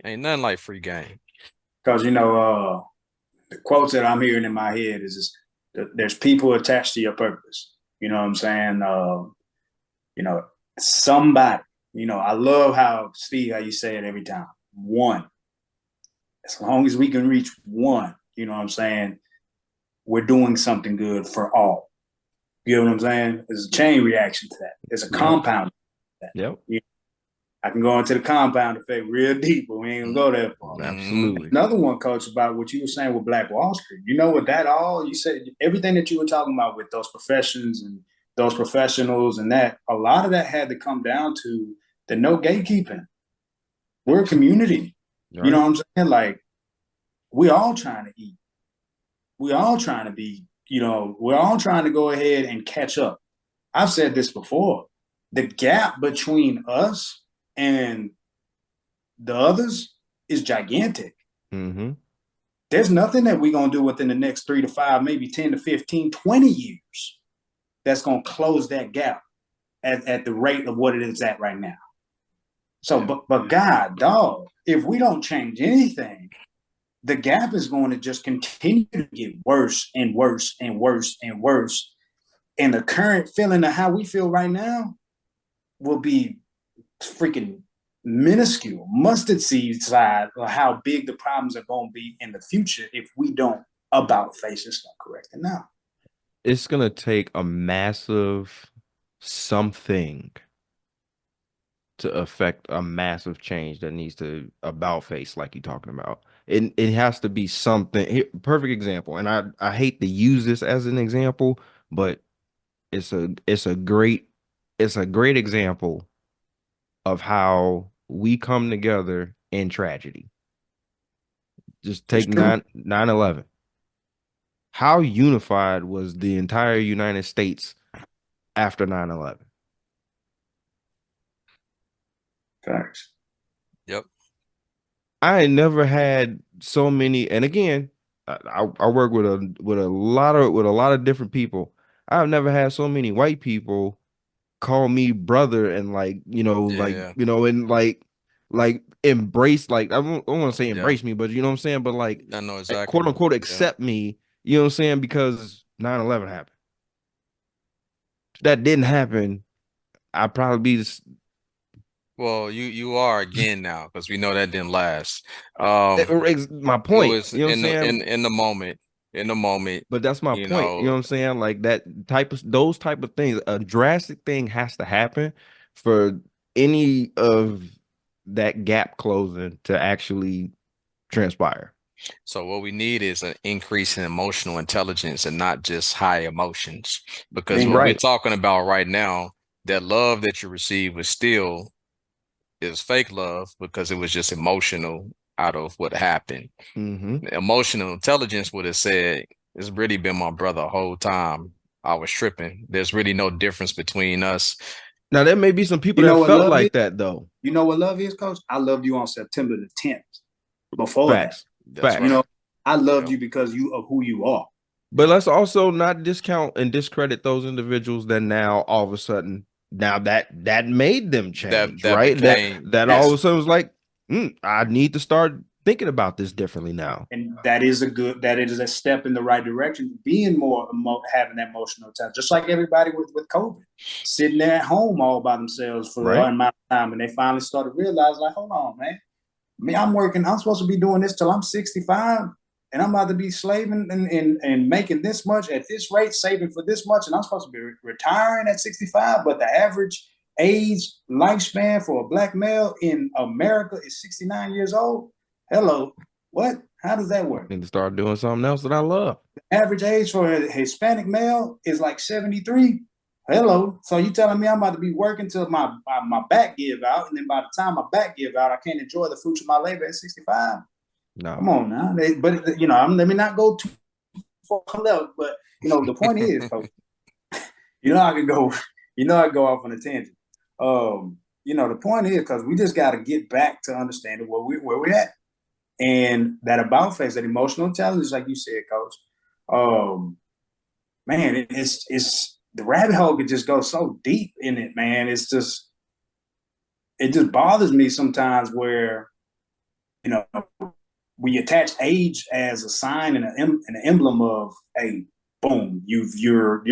Ain't nothing like free game. because the quotes that I'm hearing in my head is just, there's people attached to your purpose. You know what I'm saying? You know, somebody. You know, I love how Steve, how you say it every time. One. As long as we can reach one, you know what I'm saying? We're doing something good for all. You know what I'm saying? There's a chain reaction to that. There's a Yep. compound to that. Yep. I can go into the compound effect real deep, but we ain't gonna go that far. Mm-hmm. Absolutely. Another one, coach, about what you were saying with Black Wall Street. You know what that all you said everything that you were talking about with those professions and those professionals and that a lot of that had to come down to the no gatekeeping. We're a community. You know Right. what I'm saying? Like we all trying to eat. We all trying to be, we're all trying to go ahead and catch up. I've said this before. The gap between us and the others is gigantic. Mm-hmm. There's nothing that we're going to do within the next 3 to 5, maybe 10 to 15, 20 years that's going to close that gap at the rate of what it is at right now. So, Yeah. but God, dog, if we don't change anything, the gap is going to just continue to get worse and worse and worse and worse. And the current feeling of how we feel right now will be freaking minuscule, mustard seed size of how big the problems are going to be in the future if we don't about face and start correcting now. it's gonna take a massive something to affect a massive change that needs to about face like you're talking about. It has to be something. Perfect example. And I hate to use this as an example, but it's a great example of how we come together in tragedy. Just It's take true. 9/11. How unified was the entire United States after 9/11? Facts. Yep. I ain't never had so many, and again, I work with a lot of different people. I've never had so many white people call me brother and Yeah. and embrace, I don't want to say Yeah. embrace me, but you know what I'm saying, but I know quote exactly. unquote Yeah. accept me, you know what I'm saying, because 9/11 happened. If that didn't happen, I'd probably be just, Well, you are again now because we know that didn't last. Um, my it point, was you know what I'm saying? in the moment, But that's my you point. You know know. what I'm saying? Like those type of things, a drastic thing has to happen for any of that gap closing to actually transpire. So what we need is an increase in emotional intelligence and not just high emotions. Because what we're Bingo. Right. talking about right now, that love that you receive is fake love because it was just emotional out of what happened. Hmm. Emotional intelligence would have said, it's really been my brother the whole time. I was tripping. There's really no difference between us. Now there may be some people You that know what felt love is? like that though. You know what love is, Coach? I loved you on September the 10th. Before that, Facts. That's you Facts. right. know, I loved Yep. you because you of who you are. But let's also not discount and discredit those individuals that now all of a sudden now that made them change, That right? That became, that all of That's a sudden was like, I need to start thinking about this differently now. and that is a step in the right direction. Being having that emotional time, just like everybody with COVID, sitting there at home all by themselves for the Right? amount of time, and they finally started realizing, like, hold on, man. Me, I'm working. I'm supposed to be doing this till I'm 65, and I'm about to be slaving and making this much at this rate, saving for this much, and I'm supposed to be retiring at 65. But the average age lifespan for a black male in America is 69 years old. Hello, what? How does that work? Need to start doing something else that I love. Average age for a Hispanic male is like 73. Hello. So you telling me I'm about to be working till my back give out, and then by the time my back give out, I can't enjoy the fruits of my labor at 65? Come No. on now. Let me not go too far left, but the point is, Coach, I can go, I go off on a tangent. The point is, because we just got to get back to understanding where we're at. And that about face, that emotional intelligence, like you said, Coach, um, man, it's the rabbit hole could just go so deep in it, man. It just bothers me sometimes where you know we attach age as a sign and an emblem of, hey, boom, you're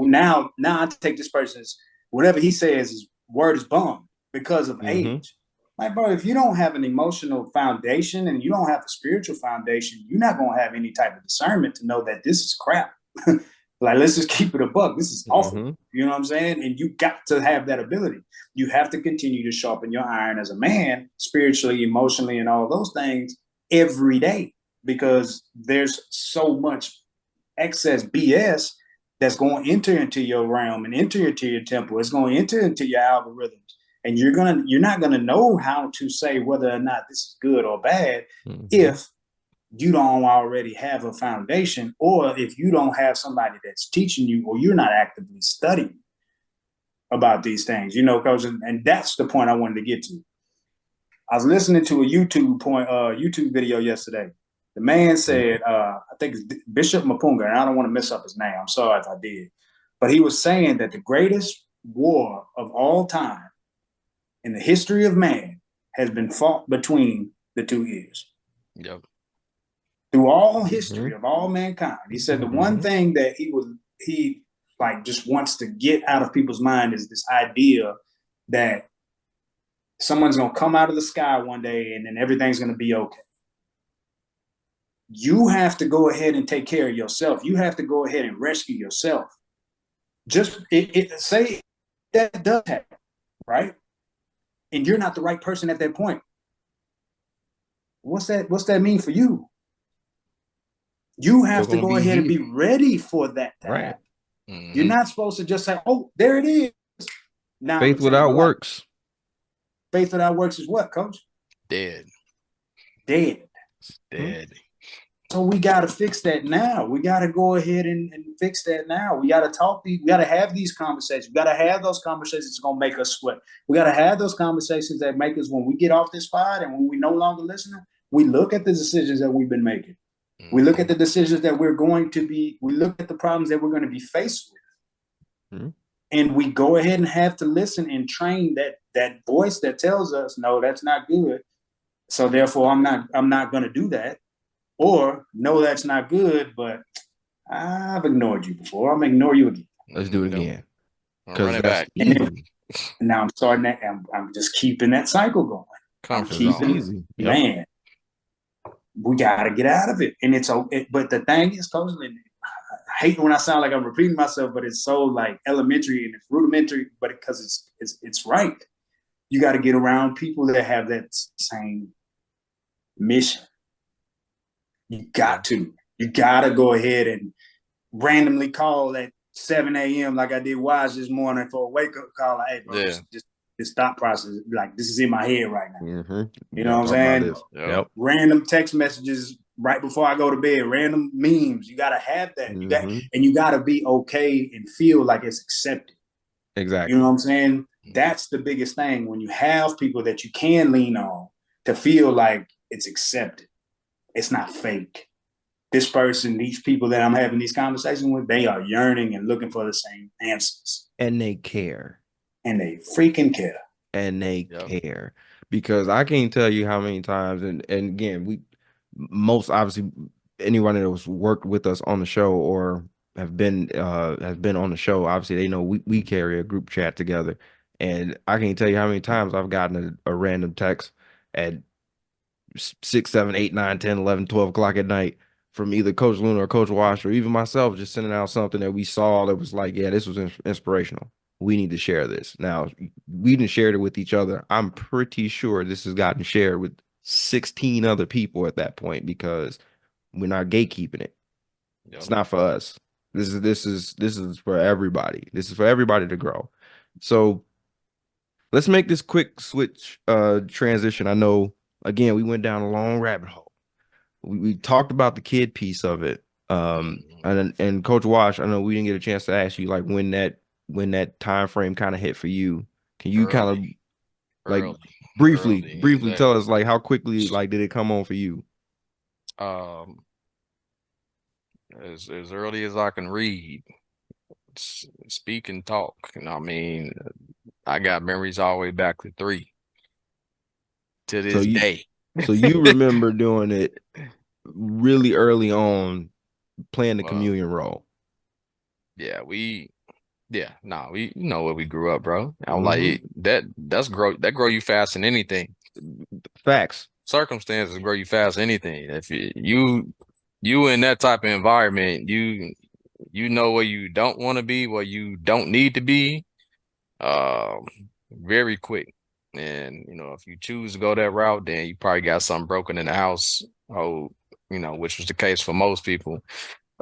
now I take this person's whatever he says his word is bond because of Hmm. age. Like, bro, if you don't have an emotional foundation and you don't have a spiritual foundation, you're not gonna have any type of discernment to know that this is crap. Like, let's just keep it a buck. This is awful. Hmm. You know what I'm saying? And you got to have that ability. You have to continue to sharpen your iron as a man, spiritually, emotionally, and all those things every day, because there's so much excess BS that's going to enter into your realm and enter into your temple. It's going to enter into your algorithms. And you're not gonna know how to say whether or not this is good or bad Hmm. if you don't already have a foundation, or if you don't have somebody that's teaching you, or you're not actively studying about these things, Coach. And that's the point I wanted to get to. I was listening to a YouTube video yesterday. The man said, I think it's Bishop Mapunga, and I don't want to mess up his name. I'm sorry if I did. But he was saying that the greatest war of all time in the history of man has been fought between the two ears. Yep. Through all Hmm. history of all mankind, he said the one Hmm. thing that he like just wants to get out of people's mind is this idea that someone's gonna come out of the sky one day and then everything's gonna be okay. you have to go ahead and take care of yourself. You have to go ahead and rescue yourself. Just say that does happen, right? And you're not the right person at that point. What's that mean for you? You Still have to gonna go be ahead and here. be ready for that to Right. happen. You're not supposed to just say, "Oh, there it is." Now I'm Faith gonna change without my life. works. Faith without works is what, coach? Dead. Dead. Dead. So we got to fix that now. We got to go ahead and fix that now. We got to talk. We got to have these conversations. We got to have those conversations that's going to make us sweat. We got to have those conversations that make us, when we get off this pod and when we no longer listening, we look at the decisions that we've been making. We look at the decisions that we're going to be, we look at the problems that we're going to be faced with. And we go ahead and have to listen and train that voice that tells us, no, that's not good. So therefore I'm not going to do that. Or, no, that's not good, but I've ignored you before. I'm going to ignore you again. Let's do it again. Run Because it that's back. easy. And now I'm starting that. I'm just keeping that cycle going. I'm Comfort It's zone. keeping, easy. Yep. man, we got to get out of it. And it's okay. But the thing is, Coach, I hate when I sound like I'm repeating myself, but it's so like elementary and it's rudimentary, but because it's right. You got to get around people that have that same mission. You got to. You got to go ahead and randomly call at 7 a.m. like I did Wise this morning for a wake up call. Like, hey, bro, this thought process, like this is in my head right now. You know what I'm saying? Yep. Random text messages right before I go to bed, random memes. You got to have that. And you got to be okay and feel like it's accepted. Exactly. You know what I'm saying? That's the biggest thing, when you have people that you can lean on to feel like it's accepted. It's not fake. This person, these people that I'm having these conversations with, they are yearning and looking for the same answers. And they care. And they freaking care. And they care. Because I can't tell you how many times, and again, most obviously anyone that was worked with us on the show or have been on the show, obviously they know we carry a group chat together. And I can't tell you how many times I've gotten a random text at 6, 7, 8, 9, 10, 11, 12 o'clock at night from either Coach Luna or Coach Wash or even myself, just sending out something that we saw that was like, yeah, this was inspirational. We need to share this. Now, we didn't share it with each other. I'm pretty sure this has gotten shared with 16 other people at that point because we're not gatekeeping it. It's not for us. This is for everybody. This is for everybody to grow. So let's make this quick switch transition. I know, again, we went down a long rabbit hole. We talked about the kid piece of it. And Coach Wash, I know we didn't get a chance to ask you like when that time frame kind of hit for you. Can you kind of like briefly tell us like how quickly like did it come on for you? As early as I can read, speak and talk. And I mean, I got memories all the way back to 3 to this day. So you remember doing it really early on, playing the communion role. Yeah, we know where we grew up, bro. I'm like that grow you fast than anything. Facts. Circumstances grow you fast than anything. If you in that type of environment, you know where you don't want to be, where you don't need to be, very quick. And if you choose to go that route, then you probably got something broken in the house. Oh, which was the case for most people.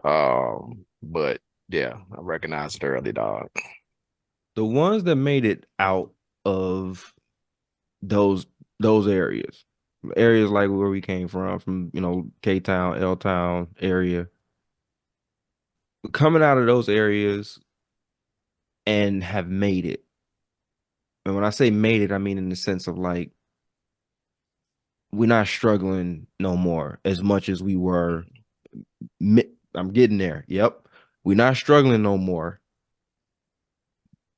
But yeah, I recognize it early, dog. The ones that made it out of those areas like where we came from K-Town, L-Town area, coming out of those areas and have made it. And when I say made it, I mean in the sense of like we're not struggling no more as much as we were. I'm getting there. Yep. We're not struggling no more.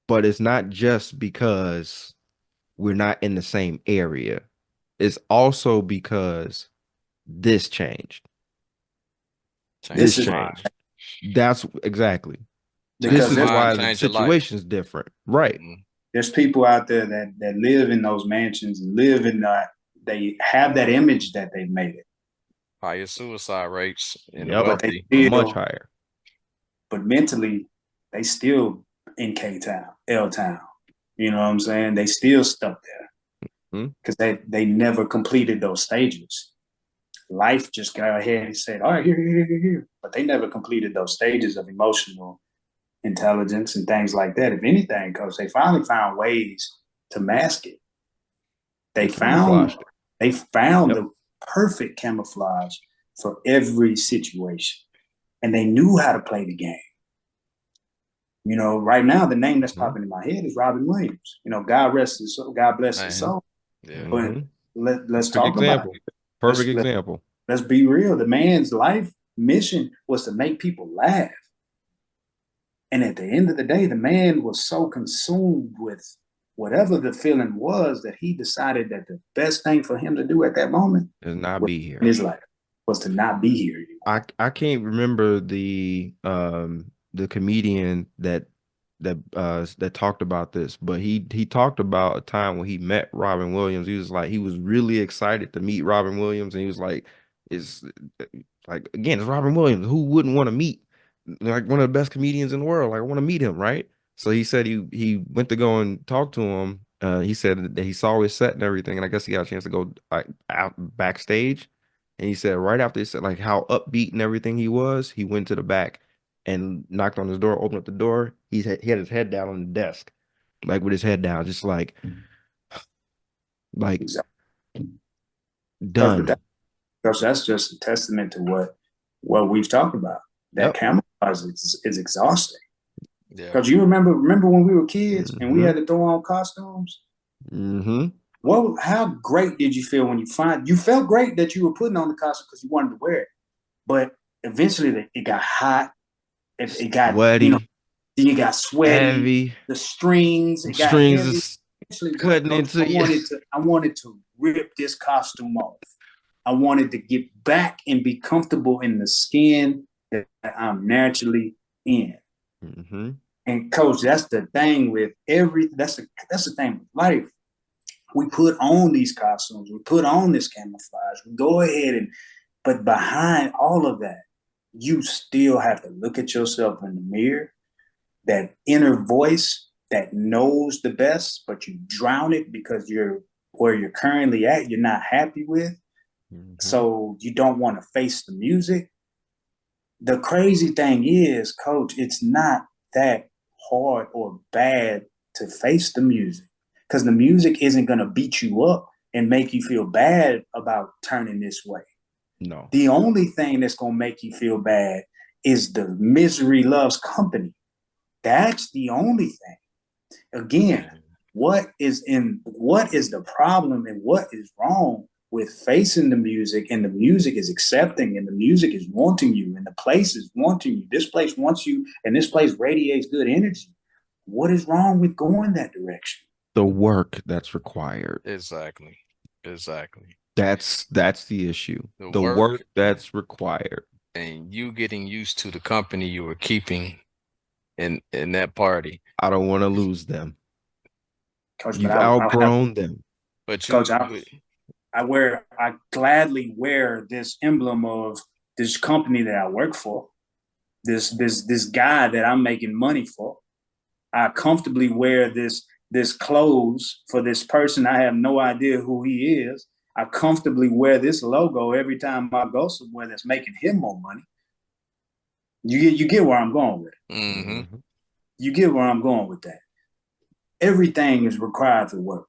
But it's not just because we're not in the same area. It's also because this changed. This changed. That's exactly. This is why the situation is different. Right. There's people out there that live in those mansions and live in that, they have that image that they've made it. higher suicide rates in the Yep. but they wealthy. Much still, higher. but mentally, they still in K Town, L Town. You know what I'm saying? They still stuck there Hmm. because they never completed those stages. Life just got ahead and said, all right, here. But they never completed those stages of emotional intelligence and things like that. If anything, because they finally found ways to mask it. They They found camouflaged it. they found Yep. the perfect camouflage for every situation. And they knew how to play the game. You know, right now the name that's Hmm. popping in my head is Robin Williams. You know, God rest his soul, God bless his Man, soul. yeah. But Hmm. let's Perfect talk about example. it. Perfect Let's example. let's be real. The man's life mission was to make people laugh. And at the end of the day, the man was so consumed with whatever the feeling was that he decided that the best thing for him to do at that moment Does not was be in here. his life was to not be here anymore. I can't remember the comedian that talked about this, but he talked about a time when he met Robin Williams. He was like he was really excited to meet Robin Williams, and he was like, "It's like again, it's Robin Williams. Who wouldn't want to meet like one of the best comedians in the world? Like I want to meet him, right?" So he said he went to go and talk to him. He said that he saw his set and everything, and I guess he got a chance to go like out backstage. And he said right after he said like how upbeat and everything he was, he went to the back and knocked on his door, opened up the door. He had his head down on the desk, like with his head down, just like Exactly. But done. that's just a testament to what we've talked about. That Yep. camouflage is exhausting. Yeah. Because you remember when we were kids and we Hmm. had to throw on costumes? Hmm. How great did you feel when you felt great that you were putting on the costume because you wanted to wear it, but eventually it got hot. It got Sweaty, then you got sweaty. heavy. The strings it got Strings heavy. is Eventually, what, cutting coach? into you. I wanted to rip this costume off. I wanted to get back and be comfortable in the skin that I'm naturally in. Hmm. And coach, that's the thing with that's the thing with life. We put on these costumes, we put on this camouflage, we go ahead but behind all of that, you still have to look at yourself in the mirror, that inner voice that knows the best, but you drown it because you're where you're currently at, you're not happy with. Hmm. So you don't want to face the music. The crazy thing is, coach, it's not that hard or bad to face the music because the music isn't going to beat you up and make you feel bad about turning this way. No, The only thing that's going to make you feel bad is the misery loves company. That's the only thing. Again, Man. what is the problem and what is wrong with facing the music, and the music is accepting and the music is wanting you and the place is wanting you. This place wants you and this place radiates good energy. What is wrong with going that direction? the work that's required. Exactly. Exactly. That's the issue. The The work work that's required. and you getting used to the company you were keeping in that party. I don't want to lose them. Coach, but You've I'll have outgrown them. But coach, you but I gladly wear this emblem of this company that I work for, this guy that I'm making money for. I comfortably wear this clothes for this person. I have no idea who he is. I comfortably wear this logo every time I go somewhere that's making him more money. You get where I'm going with it. mm-hmm. Hmm. You get where I'm going with that. Everything is required to work.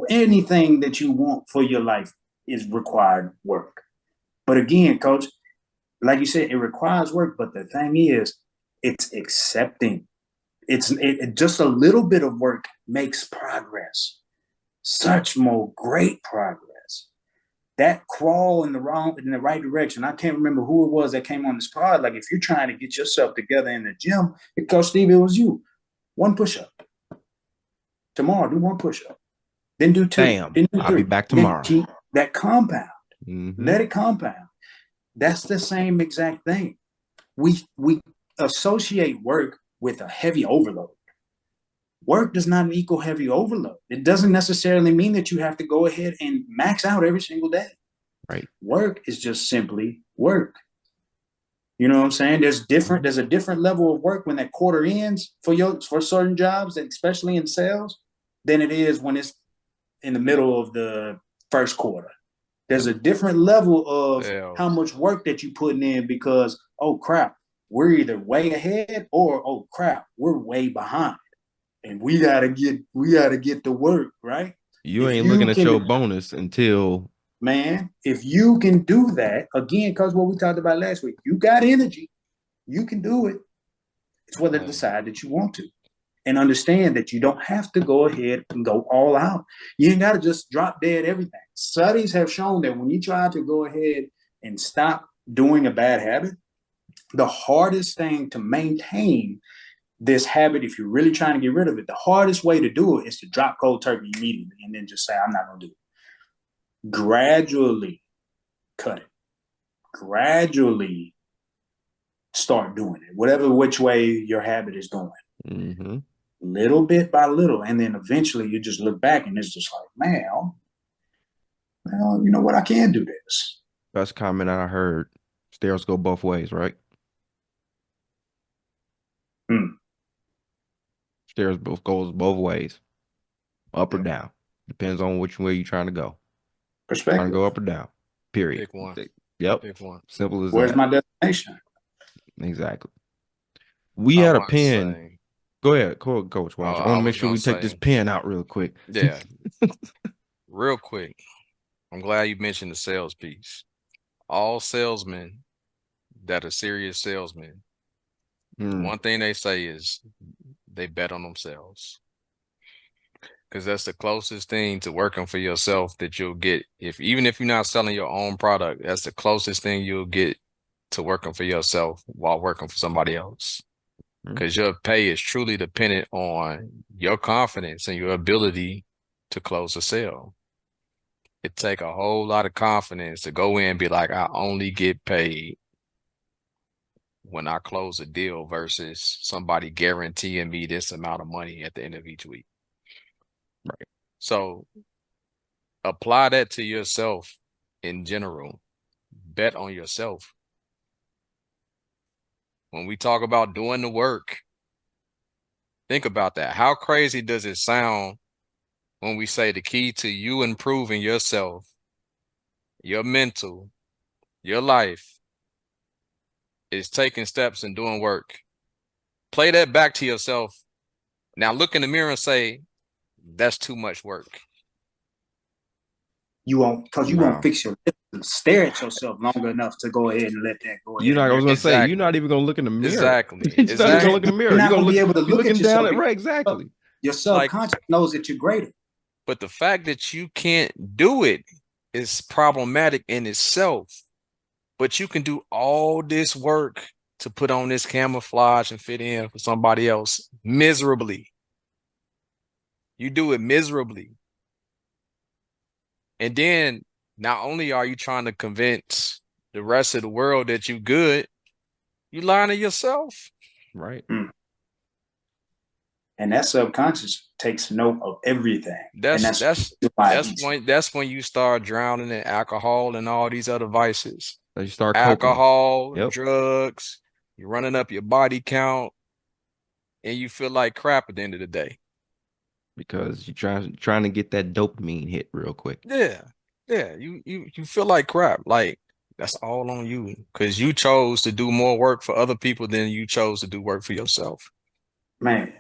Anything that you want for your life is required work. But again, coach, like you said, it requires work. But the thing is, it's accepting. Just a little bit of work makes progress. Such more great progress. That crawl in the right direction. I can't remember who it was that came on this pod. Like if you're trying to get yourself together in the gym, Coach Steve, it was you. One push up. Tomorrow, do one push up. Then do two. Bam. Then do I'll be three. back Then tomorrow. keep that compound. Hmm. Let it compound. That's the same exact thing. We associate work with a heavy overload. Work does not equal heavy overload. It doesn't necessarily mean that you have to go ahead and max out every single day. Right. Work is just simply work. You know what I'm saying? There's a different level of work when that quarter ends for certain jobs, especially in sales, than it is when it's in the middle of the first quarter. There's Yep. a different level of how Sales. much work that you're putting in because, oh crap, we're either way ahead or oh crap, we're way behind. And we gotta get to work, right? You If ain't looking you at your can, bonus until man, if you can do that, again, because what we talked about last week, you got energy, you can do it. It's whether to Hey, decide that you want to. And understand that you don't have to go ahead and go all out. You ain't got to just drop dead everything. Studies have shown that when you try to go ahead and stop doing a bad habit, the hardest thing to maintain this habit, if you're really trying to get rid of it, the hardest way to do it is to drop cold turkey immediately and then just say, I'm not going to do it. Gradually cut it. Gradually start doing it, whatever which way your habit is going. mm-hmm. Little bit by little. And then eventually you just look back and it's just like, man, well, you know what? I can do this. Best comment I heard. Stairs go both ways, right? Hmm. Stairs both goes both ways, up or Yep. down. Depends on which way you're trying to go. Trying to Perspective. go up or down. Period. pick one. Yep. Pick one. Simple as Where's that. my destination? Exactly. We I had a want to pen. say, Go ahead, Coach oh, Walsh. I want I to make was sure gonna we take this say, pen out real quick. yeah, real quick. I'm glad you mentioned the sales piece. All salesmen that are serious salesmen, the Mm, one thing they say is they bet on themselves. Because that's the closest thing to working for yourself that you'll get. If even if you're not selling your own product, that's the closest thing you'll get to working for yourself while working for somebody else. mm, Because your pay is truly dependent on your confidence and your ability to close a sale. It take a whole lot of confidence to go in and be like, I only get paid when I close a deal versus somebody guaranteeing me this amount of money at the end of each week. right. So apply that to yourself in general. Bet on yourself. When we talk about doing the work, think about that. How crazy does it sound when we say the key to you improving yourself, your mental, your life is taking steps and doing work? Play that back to yourself. Now look in the mirror and say, that's too much work. You won't No. fix your lips and stare at yourself long enough to go ahead and let that go You ahead not. and I was gonna marinate. say you're not Exactly. even gonna look in the mirror. Exactly. You're not You even gonna can't. look in the Exactly. mirror. You're You're not gonna gonna be look. able to You're look at looking down yourself at because right. Exactly. your Like, subconscious knows that you're greater. but the fact that you can't do it is problematic in itself. But you can do all this work to put on this camouflage and fit in for somebody else miserably. You do it miserably. And then not only are you trying to convince the rest of the world that you good, you lying to yourself. Right. Mm. And that subconscious takes note of everything, and That's that's that's why it that's eats you. when that's when you start drowning in alcohol and all these other vices. So you start coping. Alcohol, Yep. drugs, you're running up your body count, and you feel like crap at the end of the day. Because you're trying to get that dopamine hit real quick. Yeah. Yeah. You feel like crap. Like that's all on you because you chose to do more work for other people than you chose to do work for yourself. Man,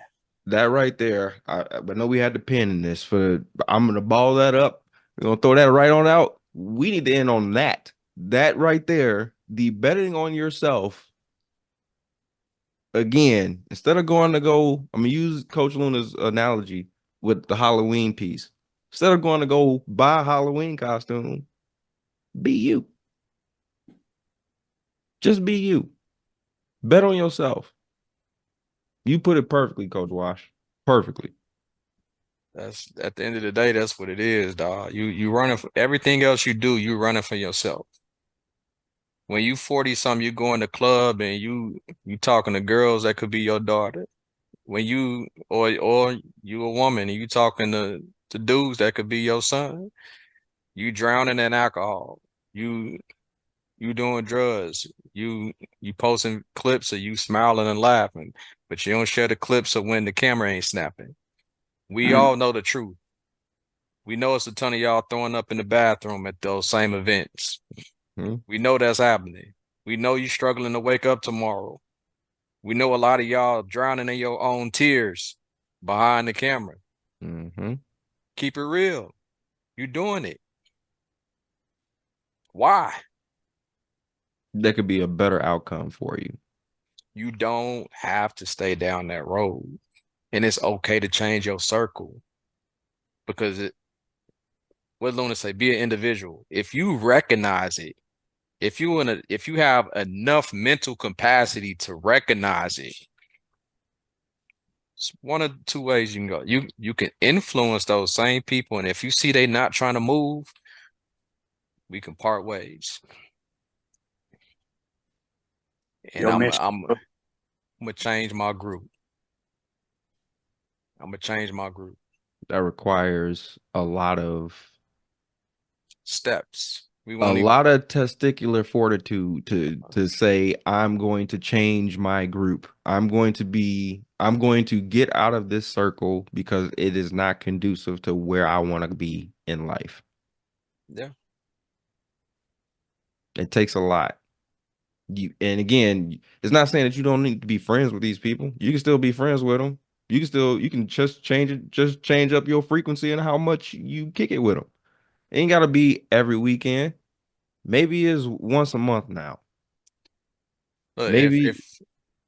That right there. I know we had the pen in this for. I'm gonna ball that up. We're gonna throw that right on out. We need to end on that. That right there. The betting on yourself again. Instead of going to go, I'm gonna use Coach Luna's analogy with the Halloween piece. Instead of going to go buy a Halloween costume, be you. Just be you. Bet on yourself. You put it perfectly, Coach Wash. Perfectly. That's at the end of the day, that's what it is, dog. You running for everything else you do, you running for yourself. When you 40 something, you go in the club and you talking to girls that could be your daughter. When you or you a woman and you talking to dudes that could be your son, you drowning in alcohol. You you doing drugs. You posting clips of you smiling and laughing, but you don't share the clips of when the camera ain't snapping. We Mm. all know the truth. We know it's a ton of y'all throwing up in the bathroom at those same events. Hmm? We know that's happening. We know you struggling to wake up tomorrow. We know a lot of y'all drowning in your own tears behind the camera. Hmm. Keep it real. You doing it. Why? That could be a better outcome for you. You don't have to stay down that road. And it's okay to change your circle because what Luna say, be an individual. If you recognize it, if you have enough mental capacity to recognize it, it's one of the two ways you can go. You can influence those same people, and if you see they not trying to move, we can part ways. And Your mission. I'm gonna change my group. I'm gonna change my group. That requires Steps. We a won't even. lot of testicular fortitude to say I'm going to change my group. I'm going to get out of this circle because it is not conducive to where I want to be in life. Yeah. It takes a lot. And again, it's not saying that you don't need to be friends with these people. You can still be friends with them. You can just change up your frequency and how much you kick it with them. It ain't gotta be every weekend. Maybe it's once a month now. Look, Maybe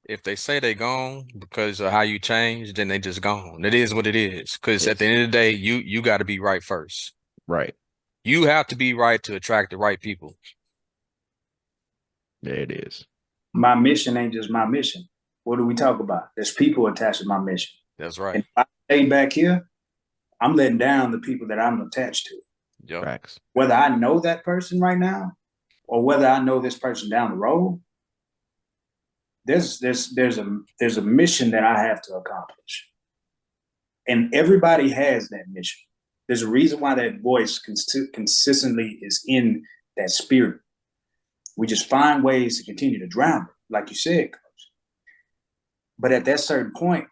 if they say they gone because of how you change, then they just gone. It is what it is. Because at the it's end of the day, you got to be right first. right. You have to be right to attract the right people. There it is. My mission ain't just my mission. What do we talk about? There's people attached to my mission. That's And right. if I stay back here, I'm letting down the people that I'm attached to. Yep. Facts. Whether I know that person right now or whether I know this person down the road, there's a mission that I have to accomplish. And everybody has that mission. There's a reason why that voice consistently is in that spirit. We just find ways to continue to drown it, like you said, Coach. But at that certain point,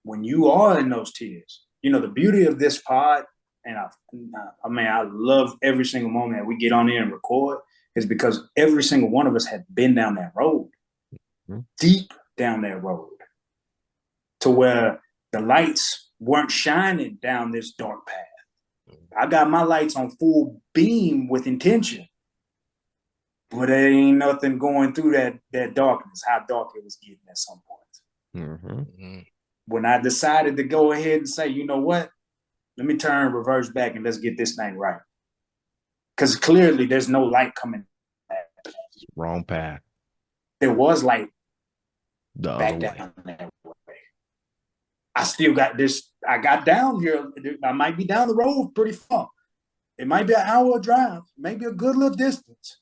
when you are in those tears, the beauty of this pod, and I love every single moment that we get on there and record, is because every single one of us had been down that road, Mhm. deep down that road, to where the lights weren't shining down this dark path. I got my lights on full beam with intention, but there ain't nothing going through that darkness, how dark it was getting at some point. Mhm. When I decided to go ahead and say, you know what, let me turn reverse back and let's get this thing right. Because clearly there's no light coming back. Wrong path. There was light The other back way. down that way. I still got this. I got down here. I might be down the road pretty far. It might be an hour drive, maybe a good little distance.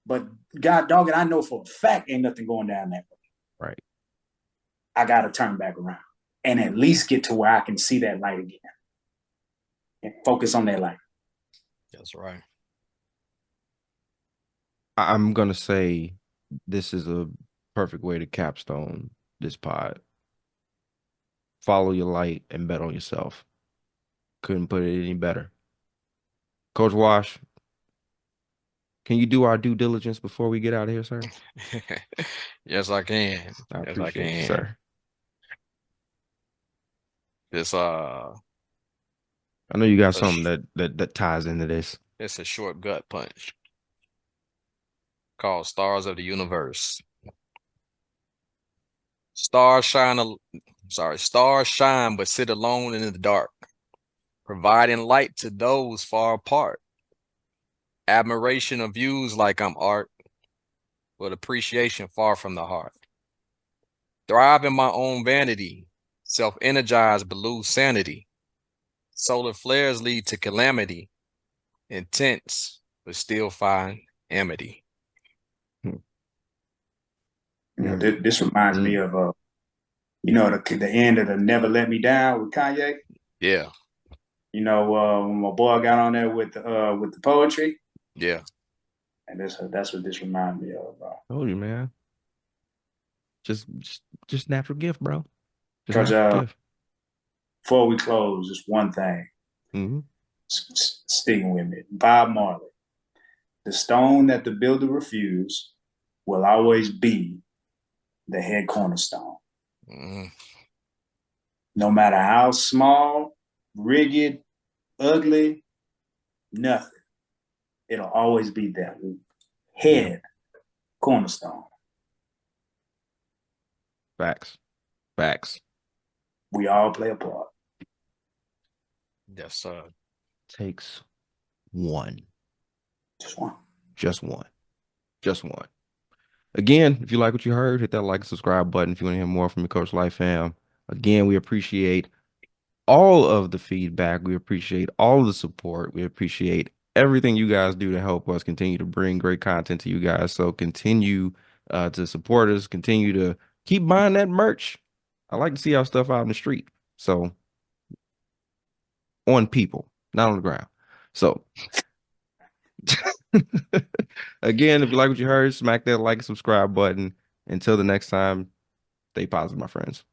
But God dog it, I know for a fact ain't nothing going down that way. Right. I got to turn back around and at least get to where I can see that light again and focus on that light. That's right. I'm gonna say this is a perfect way to capstone this pod. Follow your light and bet on yourself. Couldn't put it any better. Coach Wash, can you do our due diligence before we get out of here, sir? Yes, I can. I Yes, I appreciate you, can. sir. This I know you got a something sh that ties into this. it's a short gut punch called Stars of the Universe. Stars shine, stars shine but sit alone in the dark, providing light to those far apart. Admiration of views like I'm art, but appreciation far from the heart. Thrive in my own vanity, self-energized but lose sanity. Solar flares lead to calamity, intense but still find amity. Hmm. This reminds me Mm. of the end of the Never Let Me Down with Kanye. Yeah, When my boy got on there with the poetry, yeah. And that's what this reminds me of, bro. Told you, man. Just, just, just natural gift, bro. Just Because natural gift. before we close, just one thing. Hmm. Sticking with me, Bob Marley. The stone that the builder refused will always be the head cornerstone. Mm. No matter how small, rigged, ugly, nothing. It'll always be that Yeah. head cornerstone. Facts. Facts. We all play a part. Yes, Takes one. Just one. Just one. Just one. Again, if you like what you heard, hit that like and subscribe button if you want to hear more from your Coach Life fam. Again, we appreciate all of the feedback. We appreciate all of the support. We appreciate everything you guys do to help us continue to bring great content to you guys. So continue to support us, continue to keep buying that merch. I like to see our stuff out in the street. So on people, not on the ground. So again, if you like what you heard, smack that like and subscribe button. Until the next time, stay positive, my friends.